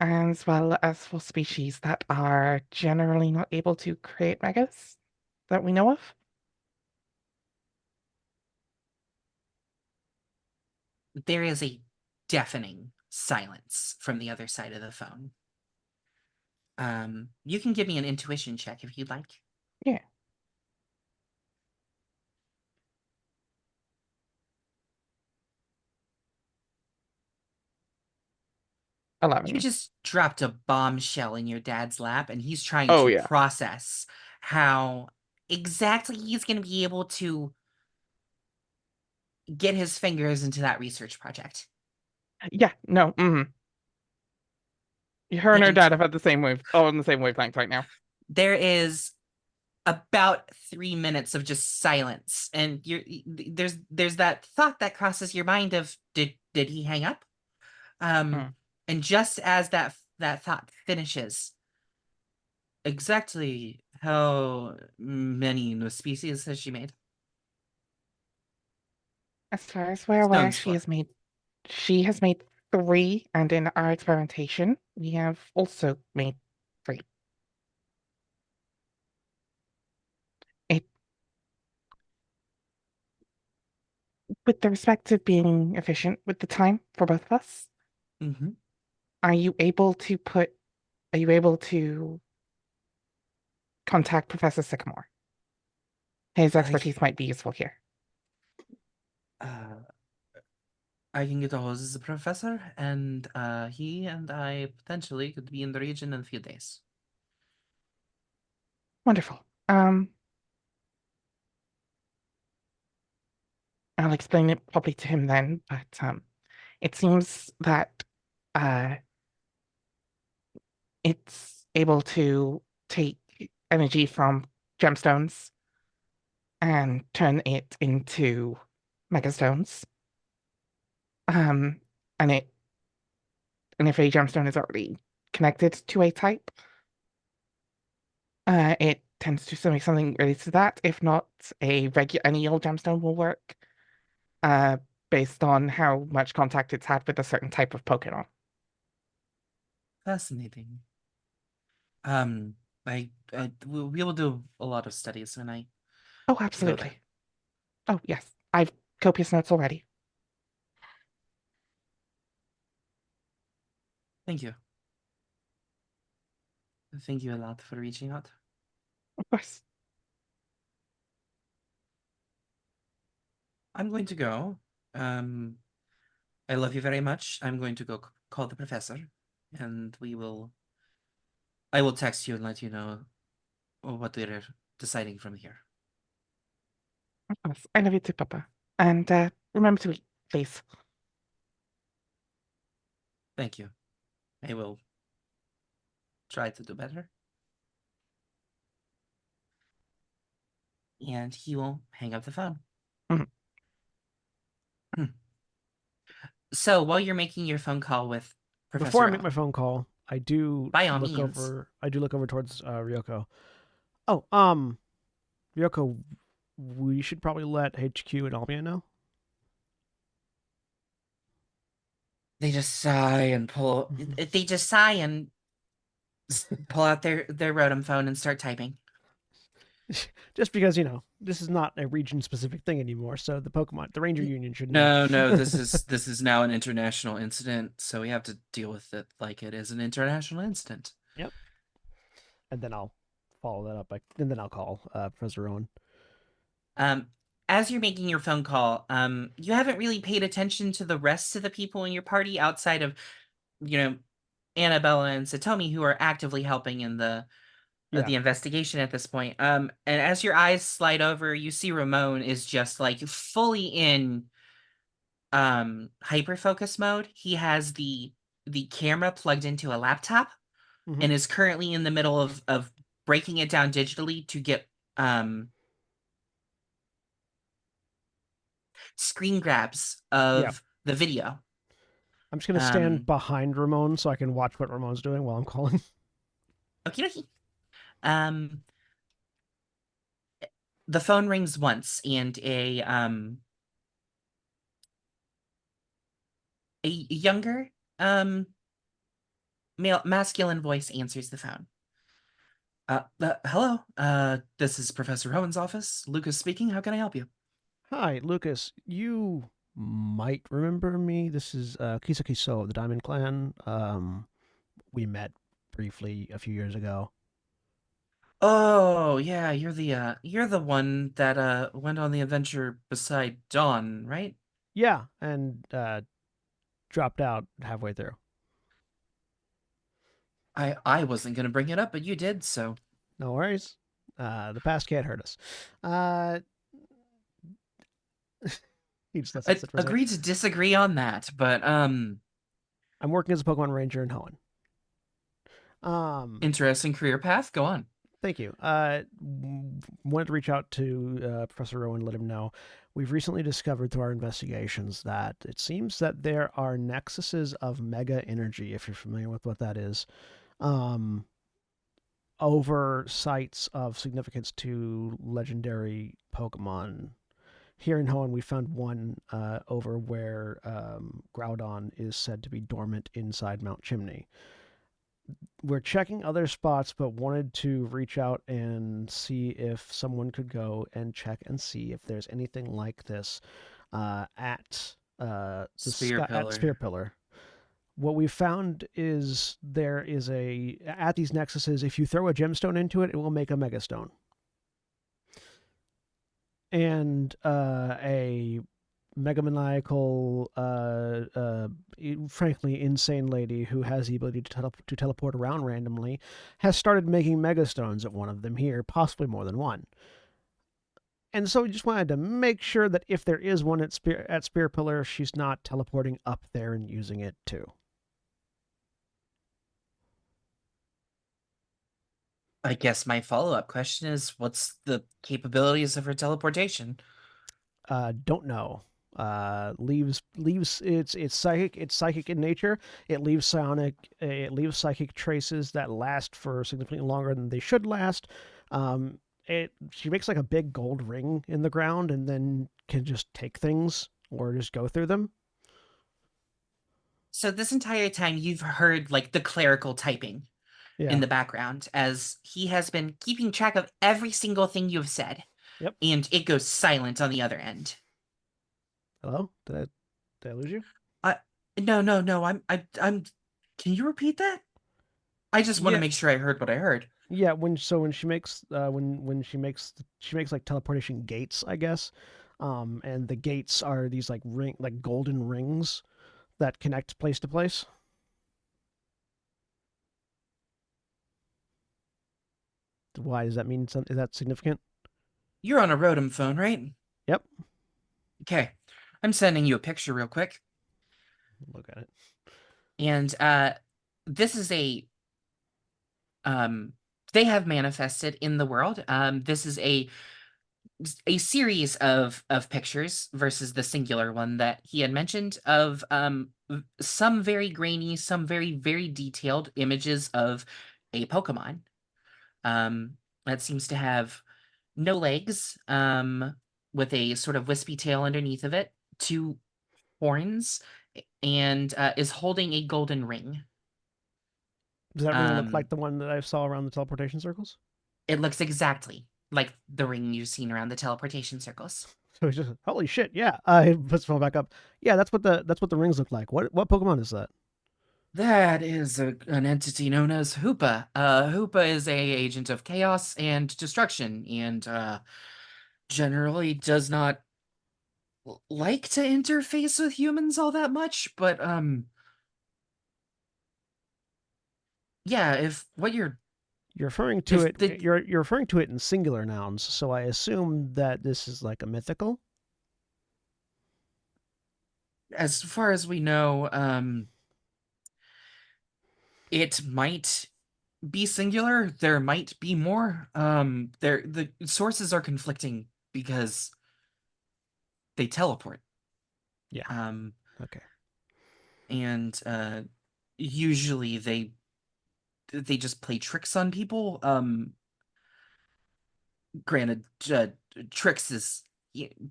S4: as well as for species that are generally not able to create megas that we know of.
S2: There is a deafening silence from the other side of the phone. You can give me an intuition check if you'd like.
S4: Yeah. 11.
S2: You just dropped a bombshell in your dad's lap, and he's trying
S4: Oh,
S2: to
S4: yeah.
S2: process how exactly he's going to be able to get his fingers into that research project.
S4: Yeah, no, her and her
S2: And
S4: dad have had the same on the same wavelength right now.
S2: there is about 3 minutes of just silence, and there's that thought that crosses your mind of did he hang up?
S4: Hmm.
S2: And just as that thought finishes, exactly how many new species has she made?
S4: As far as we're aware,
S2: Stones for.
S4: she has made 3, and in our experimentation, we have also made 3. It, with the respect of being efficient with the time for both of us,
S2: Mm-hmm.
S4: are you able to contact Professor Sycamore? His expertise might be useful here.
S2: Uh, I can get a hold of the professor, and he and I potentially could be in the region in a few days.
S4: Wonderful. I'll explain it probably to him then, but it seems that uh, it's able to take energy from gemstones and turn it into megastones. And if a gemstone is already connected to a type, it tends to make something related to that. If not, any old gemstone will work. Uh, based on how much contact it's had with a certain type of Pokemon.
S2: Fascinating. We will do a lot of studies when I
S4: Oh,
S2: go there.
S4: absolutely. Oh, yes. I've copious notes already.
S2: Thank you. Thank you a lot for reaching out.
S4: Of course.
S2: I'm going to go.
S5: I love you very much. I'm going to go call the professor, and I will text you and let you know what we're deciding from here.
S4: Of course. I love you too, Papa. And remember to eat, please.
S5: Thank you. I will try to do better. And he will hang up the phone.
S4: Mhm.
S5: So while you're making your phone call with Professor
S1: Before I make
S5: Owen,
S1: my phone call, I do
S5: By all
S1: look
S5: means.
S1: over. I do look over towards Ryoko. Oh, Ryoko, we should probably let HQ and Almia know.
S5: they just sigh and pull. They just sigh and pull out their Rotom phone and start typing.
S1: Just because this is not a region-specific thing anymore, so the Ranger Union should know.
S5: No, this is now an international incident, so we have to deal with it like it is an international incident.
S1: Yep. And then I'll follow that up, and then I'll call Professor Owen.
S2: As you're making your phone call, you haven't really paid attention to the rest of the people in your party outside of, Annabella and Satomi, who are actively helping in the investigation at this point. And as your eyes slide over, you see Ramon is just like fully in hyper focus mode. He has the camera plugged into a laptop and is currently in the middle of breaking it down digitally to get screen grabs of the video.
S1: I'm just gonna stand behind Ramon so I can watch what Ramon's doing while I'm calling.
S2: Okie dokie. The phone rings once, and a younger masculine voice answers the phone. Hello. This is Professor Owen's office. Lucas speaking. How can I help you?
S1: Hi, Lucas. You might remember me. This is Kisaki So of the Diamond Clan. We met briefly a few years ago.
S5: Oh, yeah, you're the one that went on the adventure beside Dawn, right?
S1: Yeah, and dropped out halfway through.
S5: I wasn't gonna bring it up, but you did, so
S1: No worries. The past can't hurt us. He just lets it sit for a second.
S5: agree to disagree on that, but
S1: I'm working as a Pokemon Ranger in Hoenn.
S5: interesting career path. Go on.
S1: Thank you. Wanted to reach out to Professor Owen, let him know. We've recently discovered through our investigations that it seems that there are nexuses of mega energy, if you're familiar with what that is, over sites of significance to legendary Pokemon. Here in Hoenn, we found one over where Groudon is said to be dormant inside Mount Chimney. We're checking other spots, but wanted to reach out and see if someone could go and check and see if there's anything like this at Spear Pillar. What we found is there is at these nexuses, if you throw a gemstone into it, it will make a megastone. And a megamaniacal, frankly insane lady who has the ability to teleport around randomly has started making megastones at one of them here, possibly more than one. And so we just wanted to make sure that if there is one at Spear Pillar, she's not teleporting up there and using it too.
S5: I guess my follow-up question is, what's the capabilities of her teleportation?
S1: Don't know. Leaves it's psychic in nature. It leaves psychic traces that last for significantly longer than they should last. She makes like a big gold ring in the ground and then can just take things or just go through them.
S2: So this entire time you've heard like the clerical typing in the background as he has been keeping track of every single thing you've said.
S1: Yep.
S2: And it goes silent on the other end.
S1: Hello? Did I lose you?
S5: No. I'm. Can you repeat that? I just want to make sure I heard what I heard.
S1: Yeah, when she makes she makes like teleportation gates, I guess. And the gates are these like golden rings that connect place to place. Why does that mean something? Is that significant?
S5: You're on a Rotom phone, right?
S1: Yep.
S5: Okay. I'm sending you a picture real quick.
S1: Look at it.
S2: And this is they have manifested in the world. This is a series of pictures versus the singular one that he had mentioned of some very grainy, some very, very detailed images of a Pokemon. That seems to have no legs, with a sort of wispy tail underneath of it, two horns, and is holding a golden ring.
S1: Does that ring look
S2: Um,
S1: like the one that I saw around the teleportation circles?
S2: It looks exactly like the ring you've seen around the teleportation circles.
S1: So he's just holy shit, yeah. He puts his phone back up. Yeah, that's what the rings look like. What Pokemon is that?
S5: That is an entity known as Hoopa. Hoopa is a agent of chaos and destruction, and generally does not like to interface with humans all that much. But yeah, if what you're
S1: You're referring to
S5: if
S1: it.
S5: the
S1: You're referring to it in singular nouns. So I assume that this is like a mythical.
S5: as far as we know, it might be singular. There might be more. The sources are conflicting because they teleport.
S1: Yeah.
S5: Um,
S1: Okay.
S5: and usually they just play tricks on people. Granted, tricks is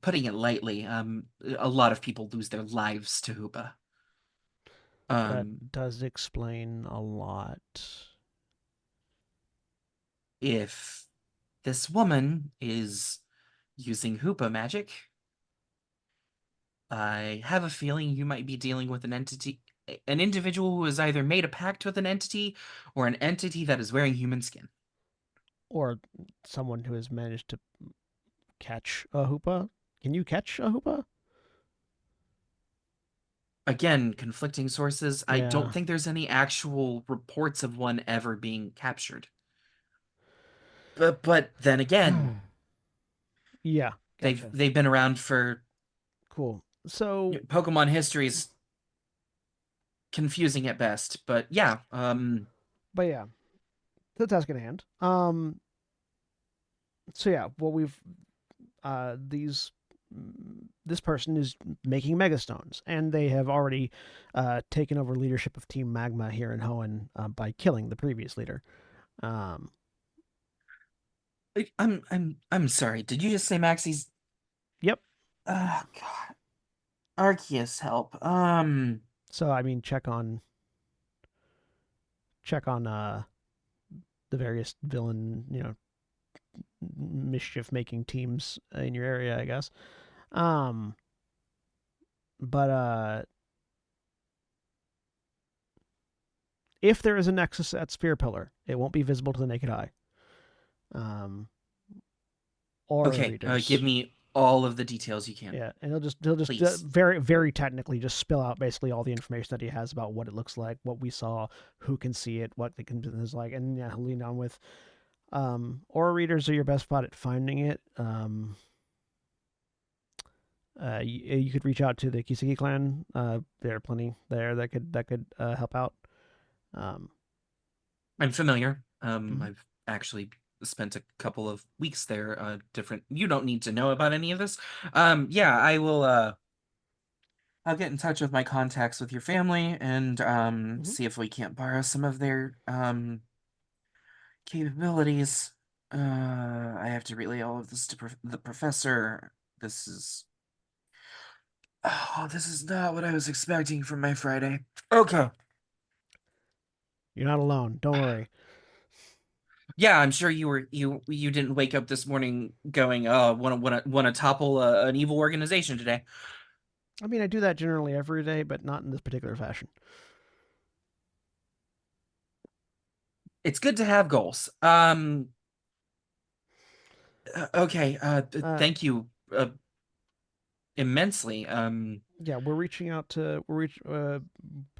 S5: putting it lightly. A lot of people lose their lives to Hoopa.
S1: That does explain a lot.
S5: If this woman is using Hoopa magic, I have a feeling you might be dealing with an individual who has either made a pact with an entity or an entity that is wearing human skin.
S1: Or someone who has managed to catch a hoopa. Can you catch a hoopa?
S5: Again, conflicting sources. I don't
S1: Yeah.
S5: think there's any actual reports of one ever being captured. But then again,
S1: Yeah.
S5: they've
S1: Gotcha.
S5: they've been around for
S1: Cool. So,
S5: Pokemon history's confusing at best. But yeah,
S1: but yeah, the task at hand. So yeah, what we've these this person is making megastones, and they have already taken over leadership of Team Magma here in Hoenn by killing the previous leader. Um,
S5: I'm sorry. Did you just say Maxie's?
S1: yep.
S5: God, Arceus help.
S1: So I mean, check on the various villain, mischief making teams in your area, I guess. Um, but if there is a nexus at Sphere Pillar, it won't be visible to the naked eye. Um, Aura
S5: Okay,
S1: readers.
S5: give me all of the details you can.
S1: Yeah, and he'll just
S5: Please.
S1: very very technically just spill out basically all the information that he has about what it looks like, what we saw, who can see it, what the condition is like, and yeah, he'll lean on with aura readers are your best spot at finding it. You could reach out to the Kiseki clan. There are plenty there that could help out.
S5: I'm familiar.
S1: Mhm.
S5: I've actually spent a couple of weeks there. Different. You don't need to know about any of this. Yeah, I will. I'll get in touch with my contacts with your family and see if we can't borrow some of their capabilities. I have to relay all of this to the professor. This is not what I was expecting from my Friday. Okay.
S1: You're not alone. Don't worry.
S5: Yeah, I'm sure you didn't wake up this morning going, "Oh, want to topple an evil organization today."
S1: I mean, I do that generally every day, but not in this particular fashion.
S5: It's good to have goals. Okay.
S1: Uh,
S5: Thank you. immensely.
S1: Yeah, we're reaching out to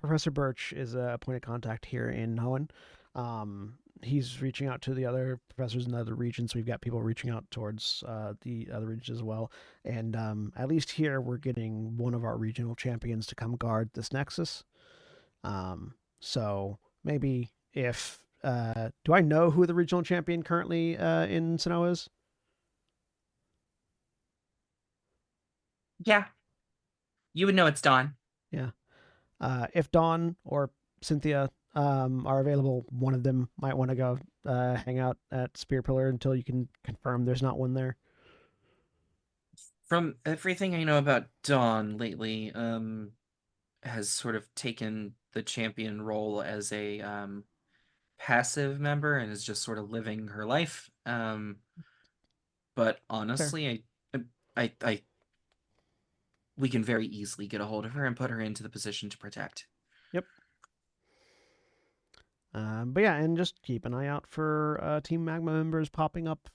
S1: Professor Birch is a point of contact here in Hoenn. He's reaching out to the other professors in the other regions. We've got people reaching out towards the other regions as well. And at least here, we're getting one of our regional champions to come guard this nexus. So maybe if do I know who the regional champion currently in Sinnoh is?
S2: Yeah, you would know it's Dawn.
S1: Yeah. If Dawn or Cynthia are available, one of them might want to go hang out at Spear Pillar until you can confirm there's not one there.
S5: From everything I know about Dawn lately, has sort of taken the champion role as a passive member and is just sort of living her life. But honestly, I we can very easily get a hold of her and put her into the position to protect.
S1: Yep. But yeah, and just keep an eye out for Team Magma members popping up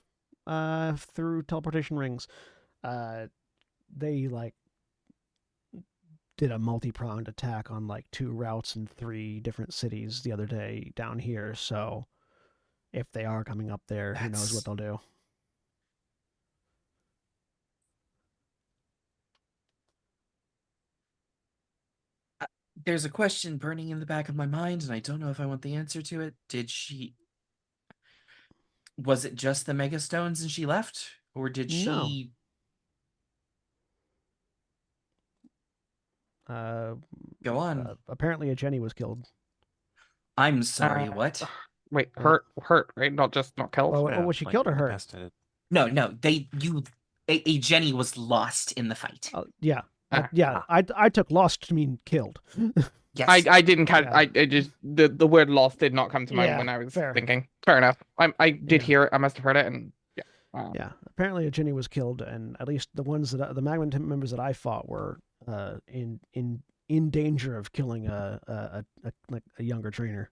S1: through teleportation rings. They like did a multi-pronged attack on like 2 routes in 3 different cities the other day down here. So if they are coming up there, who knows what they'll do.
S5: There's a question burning in the back of my mind, and I don't know if I want the answer to it. Was it just the Megastones and she left? Or did
S1: No.
S5: she... Go on.
S1: Apparently a Jenny was killed.
S5: I'm sorry,
S4: Uh,
S5: what?
S4: Wait, hurt, right? Not killed.
S1: Well,
S3: Yeah,
S1: was she
S3: like
S1: killed or hurt?
S3: incapacitated.
S2: No, a Jenny was lost in the fight.
S1: Yeah.
S4: Ah.
S1: I took lost to mean killed.
S2: Yes.
S4: I didn't catch.
S1: Yeah.
S4: I just the word lost did not come to mind
S1: Yeah,
S4: when I was
S1: fair.
S4: thinking. Fair enough. I did
S1: Yeah.
S4: hear it. I must have heard it, and yeah.
S1: Yeah, apparently a Jenny was killed, and at least the ones that the Magma members that I fought were in danger of killing a younger trainer.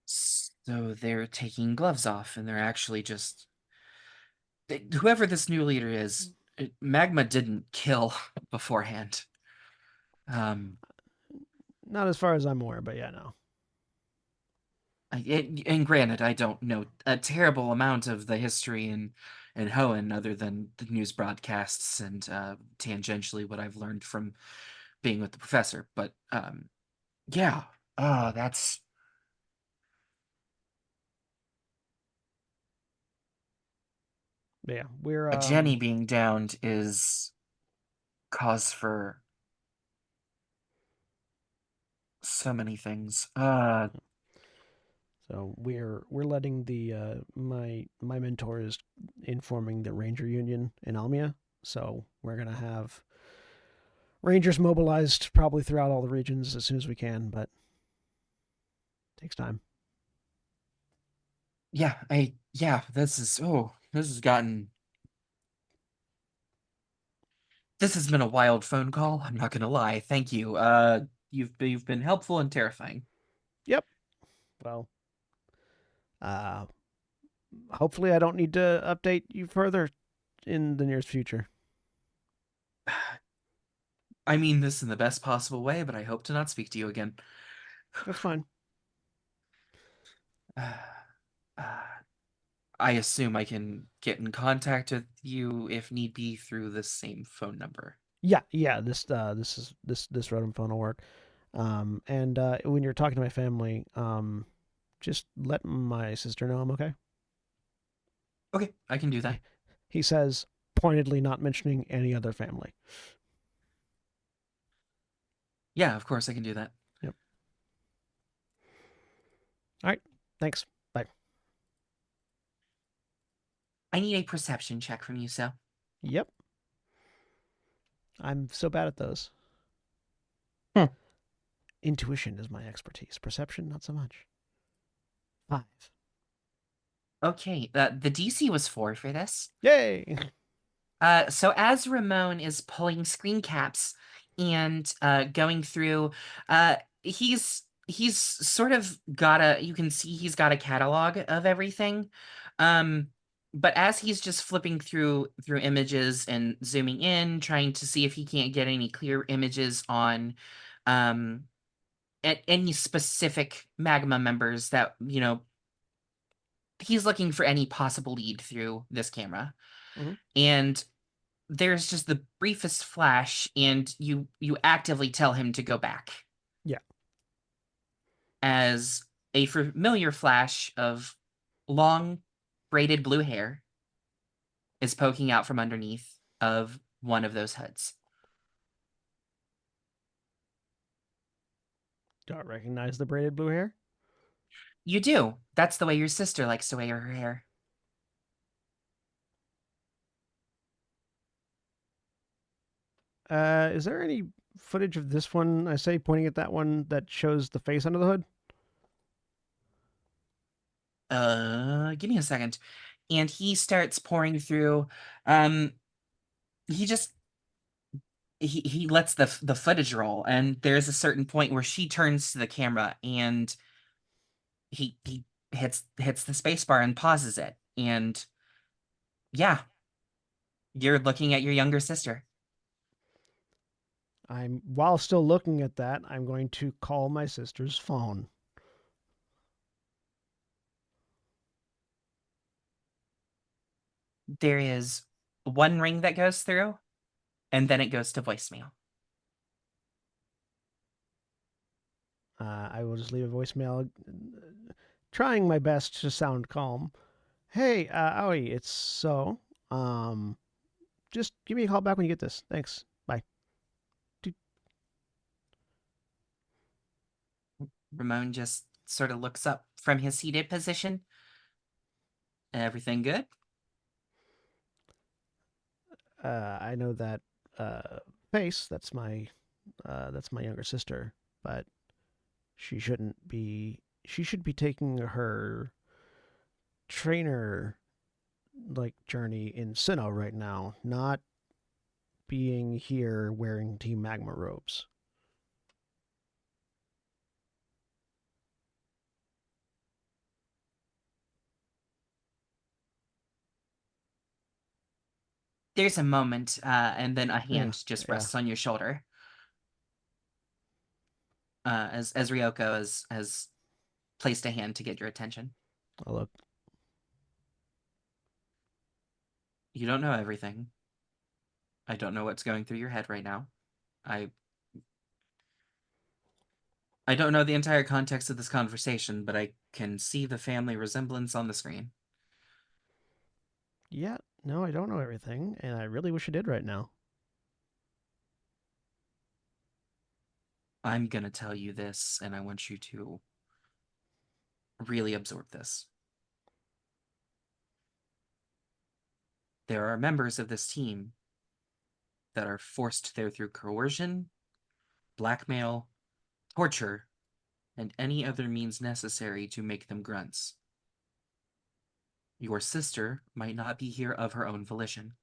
S5: So they're taking gloves off, and they're actually just... Whoever this new leader is, Magma didn't kill beforehand.
S1: Not as far as I'm aware, but yeah, no.
S5: And granted, I don't know a terrible amount of the history in Hoenn other than the news broadcasts and tangentially what I've learned from being with the professor. But yeah, that's...
S1: Yeah, we're
S5: a Jenny being downed is cause for so many things.
S1: So we're letting the my mentor is informing the Ranger Union in Almia. So we're gonna have Rangers mobilized probably throughout all the regions as soon as we can, but it takes time.
S5: Yeah, this has gotten... This has been a wild phone call, I'm not gonna lie. Thank you. You've been helpful and terrifying.
S1: Yep. Well, hopefully I don't need to update you further in the nearest future.
S5: I mean this in the best possible way, but I hope to not speak to you again.
S1: That's fine.
S5: I assume I can get in contact with you if need be through the same phone number.
S1: Yeah. This Rotom phone will work. And when you're talking to my family, just let my sister know I'm okay.
S5: Okay, I can do that.
S1: He says, pointedly not mentioning any other family.
S5: Yeah, of course I can do that.
S1: Yep. All right. Thanks. Bye.
S2: I need a perception check from you, so.
S1: Yep. I'm so bad at those. Intuition is my expertise. Perception, not so much. 5.
S2: Okay, the DC was 4 for this.
S1: Yay!
S2: So as Ramon is pulling screen caps and going through, he's sort of got you can see he's got a catalog of everything. But as he's just flipping through images and zooming in, trying to see if he can't get any clear images on at any specific magma members that, you know, he's looking for any possible lead through this camera.
S1: Mhm.
S2: And there's just the briefest flash, and you actively tell him to go back.
S1: Yeah.
S2: As a familiar flash of long braided blue hair is poking out from underneath of one of those hoods.
S1: Do I recognize the braided blue hair?
S2: You do. That's the way your sister likes to wear her hair.
S1: Is there any footage of this one, I say, pointing at that one, that shows the face under the hood?
S2: Give me a second. And he starts pouring through. He just he lets the footage roll, and there's a certain point where she turns to the camera, and he hits the space bar and pauses it. And yeah, you're looking at your younger sister.
S1: While still looking at that, I'm going to call my sister's phone.
S2: There is one ring that goes through, and then it goes to voicemail.
S1: I will just leave a voicemail, trying my best to sound calm. Hey, Aoi, it's so. Just give me a call back when you get this. Thanks. Bye.
S2: Ramon just sort of looks up from his seated position. Everything good?
S1: I know that face. That's my younger sister, but she shouldn't be. She should be taking her trainer journey in Sinnoh right now, not being here wearing Team Magma robes.
S2: There's a moment, and then a hand just
S1: yeah.
S2: rests on your shoulder. As Ryoko has placed a hand to get your attention.
S1: I'll look.
S2: You don't know everything. I don't know what's going through your head right now. I don't know the entire context of this conversation, but I can see the family resemblance on the screen.
S1: Yeah, no, I don't know everything, and I really wish I did right now.
S2: I'm gonna tell you this, and I want you to really absorb this. There are members of this team that are forced there through coercion, blackmail, torture, and any other means necessary to make them grunts. Your sister might not be here of her own volition.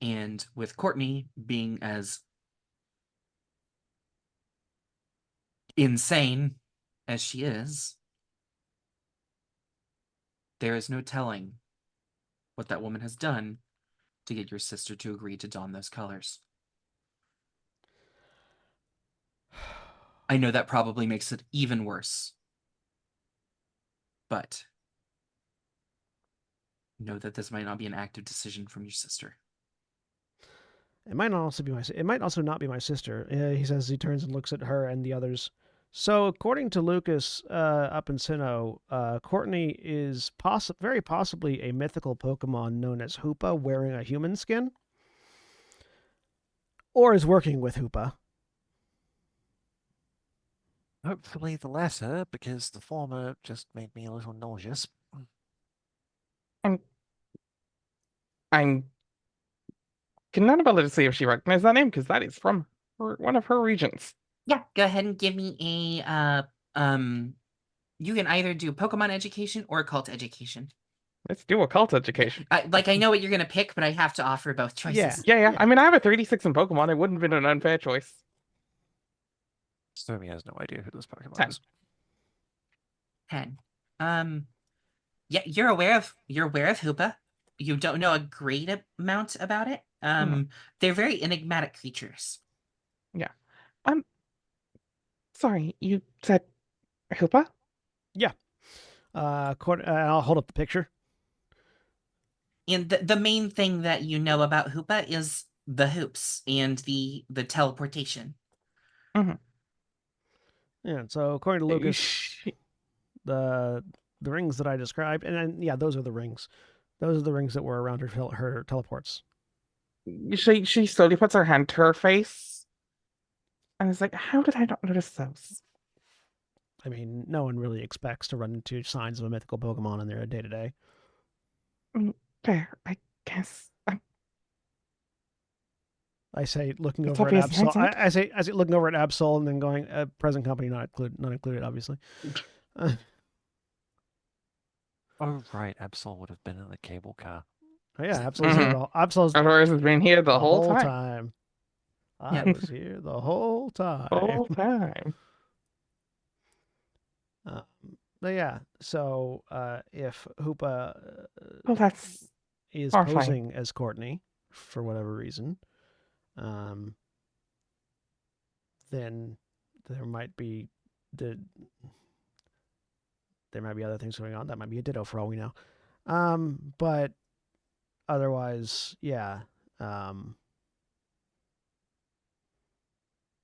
S2: And with Courtney being as insane as she is, there is no telling what that woman has done to get your sister to agree to don those colors. I know that probably makes it even worse. But know that this might not be an active decision from your sister.
S1: It might also be it might also not be my sister. He says, he turns and looks at her and the others. So, according to Lucas, up in Sinnoh, Courtney is very possibly a mythical Pokemon known as Hoopa, wearing a human skin, or is working with Hoopa.
S3: Hopefully the latter, because the former just made me a little nauseous.
S4: I'm can Annabella see if she recognizes that name, because that is from one of her regions.
S2: Yeah, go ahead and give me a you can either do Pokemon education or cult education.
S4: Let's do occult education.
S2: I know what you're gonna pick, but I have to offer both choices.
S4: Yeah. I mean, I have a 36 in Pokemon. It wouldn't have been an unfair choice.
S3: Stormy has no idea who this Pokemon
S4: 10.
S3: is.
S2: 10. Yeah, you're aware of Hoopa. You don't know a great amount about it. They're very enigmatic creatures.
S4: Yeah. Sorry, you said Hoopa?
S1: Yeah. I'll hold up the picture.
S2: And the main thing that you know about Hoopa is the hoops and the teleportation.
S1: Yeah. So according to Lucas,
S4: She,
S1: the rings that I described, and then, yeah, those are the rings. Those are the rings that were around her teleports.
S4: she slowly puts her hand to her face and is like, how did I not notice those?
S1: I mean, no one really expects to run into signs of a mythical Pokemon in their day to day.
S4: Fair, I guess.
S1: I say, looking
S4: It's
S1: over at
S4: obvious,
S1: Absol.
S4: hindsight.
S1: I say looking over at Absol, and then going, present company not included, obviously.
S3: Oh, right. Absol would have been in the cable car.
S1: Oh, yeah, Absol's here. Absol's
S4: Otherwise, it's been here the whole time.
S1: time. I
S2: Yeah.
S1: was here the whole time.
S4: Whole time.
S1: But yeah, so if Hoopa
S4: Well, that's
S1: is
S4: horrifying.
S1: posing as Courtney for whatever reason, then there might be other things going on. That might be a Ditto for all we know. But otherwise, yeah.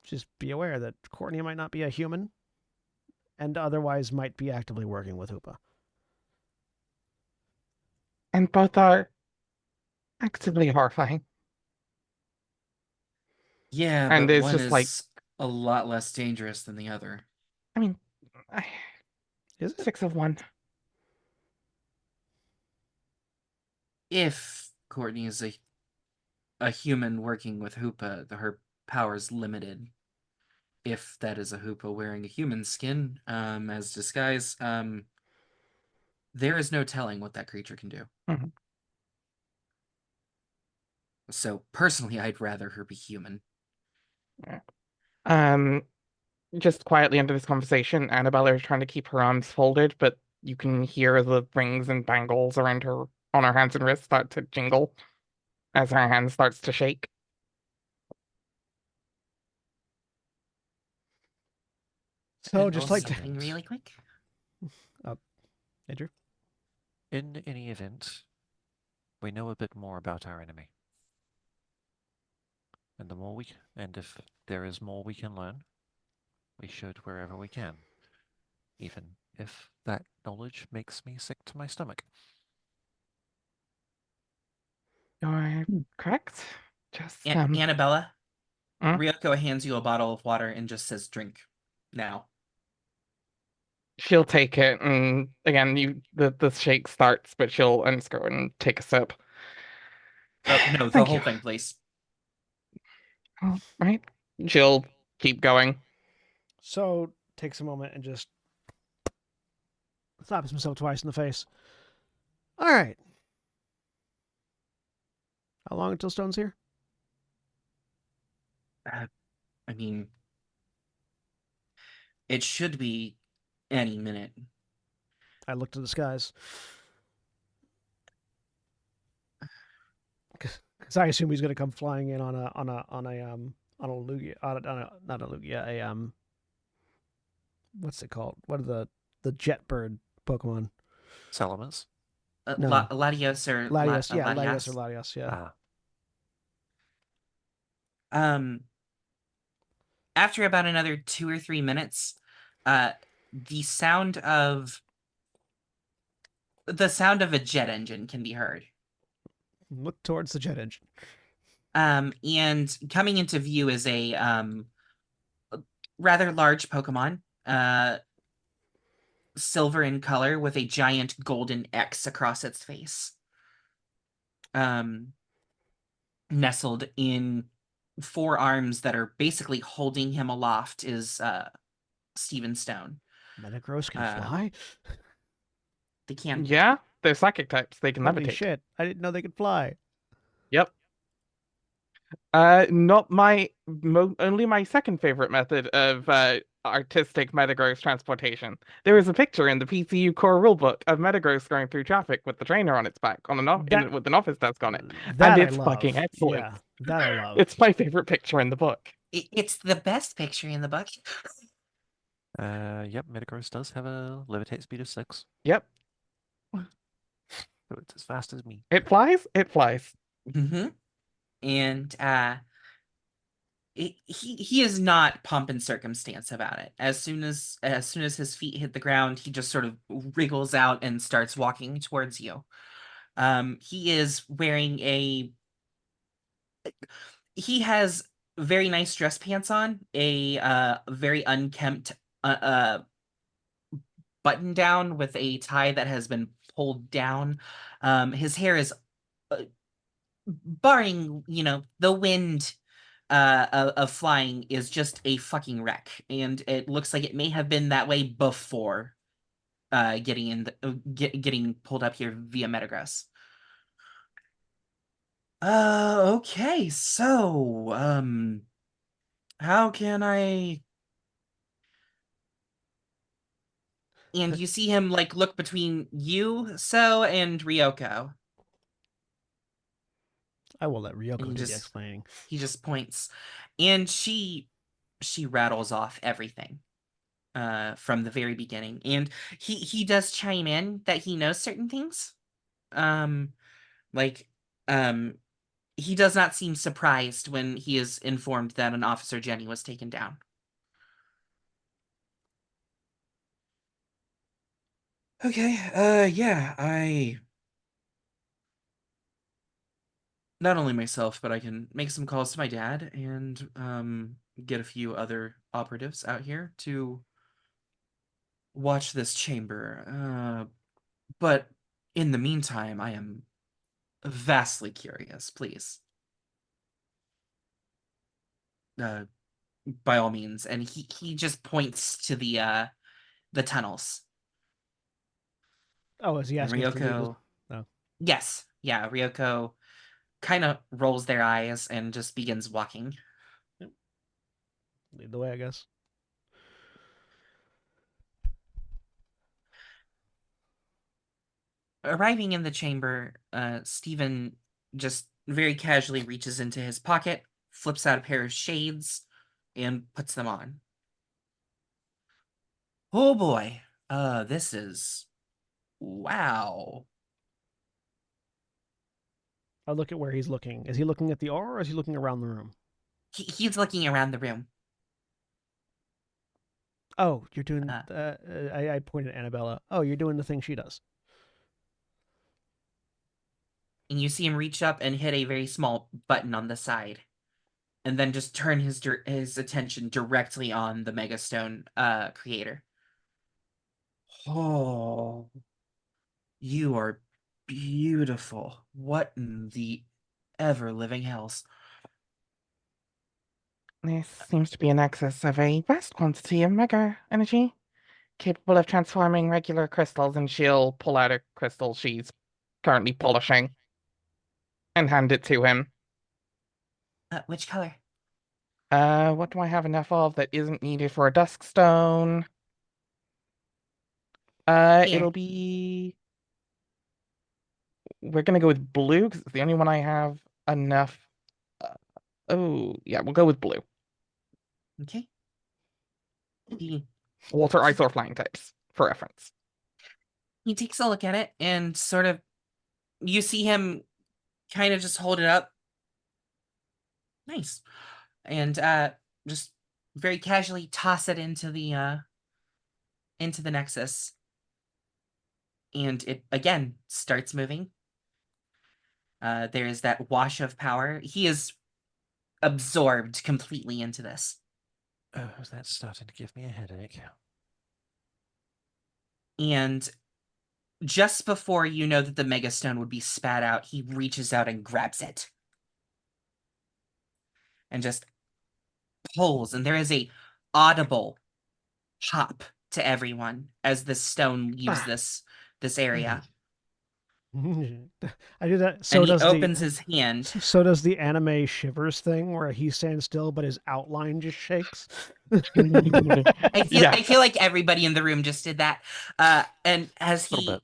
S1: Just be aware that Courtney might not be a human, and otherwise might be actively working with Hoopa.
S4: And both are actively horrifying.
S5: Yeah,
S4: And
S5: but
S4: it's
S5: one
S4: just
S5: is
S4: like,
S5: a lot less dangerous than the other.
S4: I mean,
S1: Is it?
S4: 6 of 1.
S5: If Courtney is a human working with Hoopa, her power's limited. If that is a Hoopa wearing a human skin as disguise, there is no telling what that creature can do.
S4: Mhm.
S5: So personally, I'd rather her be human.
S4: Just quietly into this conversation, Annabella is trying to keep her arms folded, but you can hear the rings and bangles around her on her hands and wrists start to jingle as her hand starts to shake.
S1: So
S2: And
S1: just
S2: roll
S1: like
S2: something really quick.
S1: Andrew.
S3: In any event, we know a bit more about our enemy. And if there is more we can learn, we should wherever we can. Even if that knowledge makes me sick to my stomach.
S4: You're correct. Just
S2: Annabella,
S4: Hmm?
S2: Ryoko hands you a bottle of water and just says, "Drink now."
S4: she'll take it, and again, the shake starts, but she'll unscrew it and take a sip.
S2: Oh no, the
S4: Thank
S2: whole
S4: you.
S2: thing, please.
S4: All right, she'll keep going.
S1: So takes a moment and just slaps himself twice in the face. All right. How long until Stone's here?
S5: I mean, it should be any minute.
S1: I look to the skies. Because I assume he's going to come flying in on a Lugia, not a Lugia, what's it called? What are the jet bird Pokemon?
S3: Salamence?
S1: No.
S2: Latios or
S1: Latios, yeah,
S2: Latias.
S1: Latios or Latios, yeah.
S2: After about another 2 or 3 minutes, the sound of a jet engine can be heard.
S1: Look towards the jet engine.
S2: And coming into view is a rather large Pokemon, silver in color with a giant golden X across its face. Nestled in 4 arms that are basically holding him aloft is Steven Stone.
S1: Metagross can fly?
S2: They can.
S4: Yeah, they're psychic types. They can
S1: Holy
S4: levitate.
S1: shit. I didn't know they could fly.
S4: Yep. Not my only my second favorite method of artistic metagross transportation. There is a picture in the PCU core rulebook of metagross going through traffic with the trainer on its back on
S1: That
S4: with an office desk on it, and
S1: that I
S4: it's fucking
S1: love.
S4: excellent.
S1: Yeah, that I love.
S4: It's my favorite picture in the book.
S2: It's the best picture in the book.
S3: Yep, Metagross does have a levitate speed of 6.
S4: Yep,
S3: So it's as fast as me.
S4: it flies. It flies.
S2: Mm-hmm. And he is not pomp and circumstance about it. As soon as his feet hit the ground, he just sort of wriggles out and starts walking towards you. He is wearing he has very nice dress pants on, a very unkempt button down with a tie that has been pulled down. His hair is barring, the wind of flying, is just a fucking wreck, and it looks like it may have been that way before getting pulled up here via Metagross. Okay, so how can I? And you see him like look between you, and Ryoko.
S1: I will let
S2: And
S1: Ryoko
S2: he
S1: do the
S2: just
S1: explaining.
S2: he just points, and she rattles off everything from the very beginning, and he does chime in that he knows certain things. Like he does not seem surprised when he is informed that an Officer Jenny was taken down. Okay, yeah, not only myself, but I can make some calls to my dad and get a few other operatives out here to watch this chamber. But in the meantime, I am vastly curious, please. By all means. And he just points to the tunnels.
S1: Oh, is he
S2: And
S1: asking us to lead
S2: Ryoko.
S1: No.
S2: Yes. Yeah, Ryoko kind of rolls their eyes and just begins walking.
S1: Lead the way, I guess.
S2: Arriving in the chamber, Stephen just very casually reaches into his pocket, flips out a pair of shades, and puts them on. Oh boy. This is... Wow.
S1: I'll look at where he's looking. Is he looking at the aura or is he looking around the room?
S2: He's looking around the room.
S1: Oh, you're doing.
S2: Uh,
S1: I pointed at Annabella. Oh, you're doing the thing she does.
S2: and you see him reach up and hit a very small button on the side, and then just turn his attention directly on the Megastone creator. Oh, you are beautiful. What in the ever-living hells?
S4: This seems to be an excess of a vast quantity of mega energy, capable of transforming regular crystals, and she'll pull out a crystal she's currently polishing and hand it to him.
S2: Which color?
S4: What do I have enough of that isn't needed for a dusk stone?
S2: Here.
S4: It'll be... We're gonna go with blue, because it's the only one I have enough. Oh, yeah, we'll go with blue.
S2: Okay. He
S4: Water, ice, or flying types, for reference.
S2: takes a look at it and sort of, you see him kind of just hold it up. Nice. And just very casually toss it into the Nexus. And it again starts moving. There is that wash of power. He is absorbed completely into this.
S3: Oh, that's starting to give me a headache.
S2: And just before you know that the Megastone would be spat out, he reaches out and grabs it. And just pulls, and there is a audible pop to everyone as the stone leaves this area.
S1: I do that. So
S2: and he
S1: does
S2: opens
S1: the
S2: his hand.
S1: so does the anime Shivers thing, where he stands still but his outline just shakes.
S2: I feel like everybody in the room just did that. And
S3: Little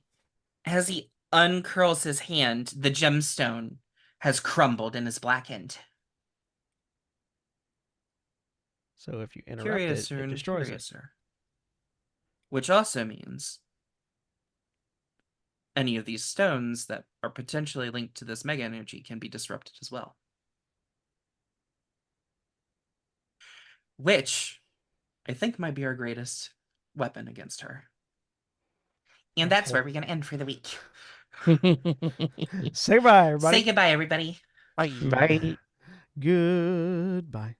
S2: as he uncurls his hand, the gemstone has crumbled and is blackened.
S1: So if you interrupt it, it destroys it.
S2: Which also means any of these stones that are potentially linked to this mega energy can be disrupted as well. Which I think might be our greatest weapon against her. And that's where we're going to end for the week.
S1: Say bye, everybody.
S2: Say goodbye, everybody.
S3: Bye.
S4: Bye.
S1: Goodbye.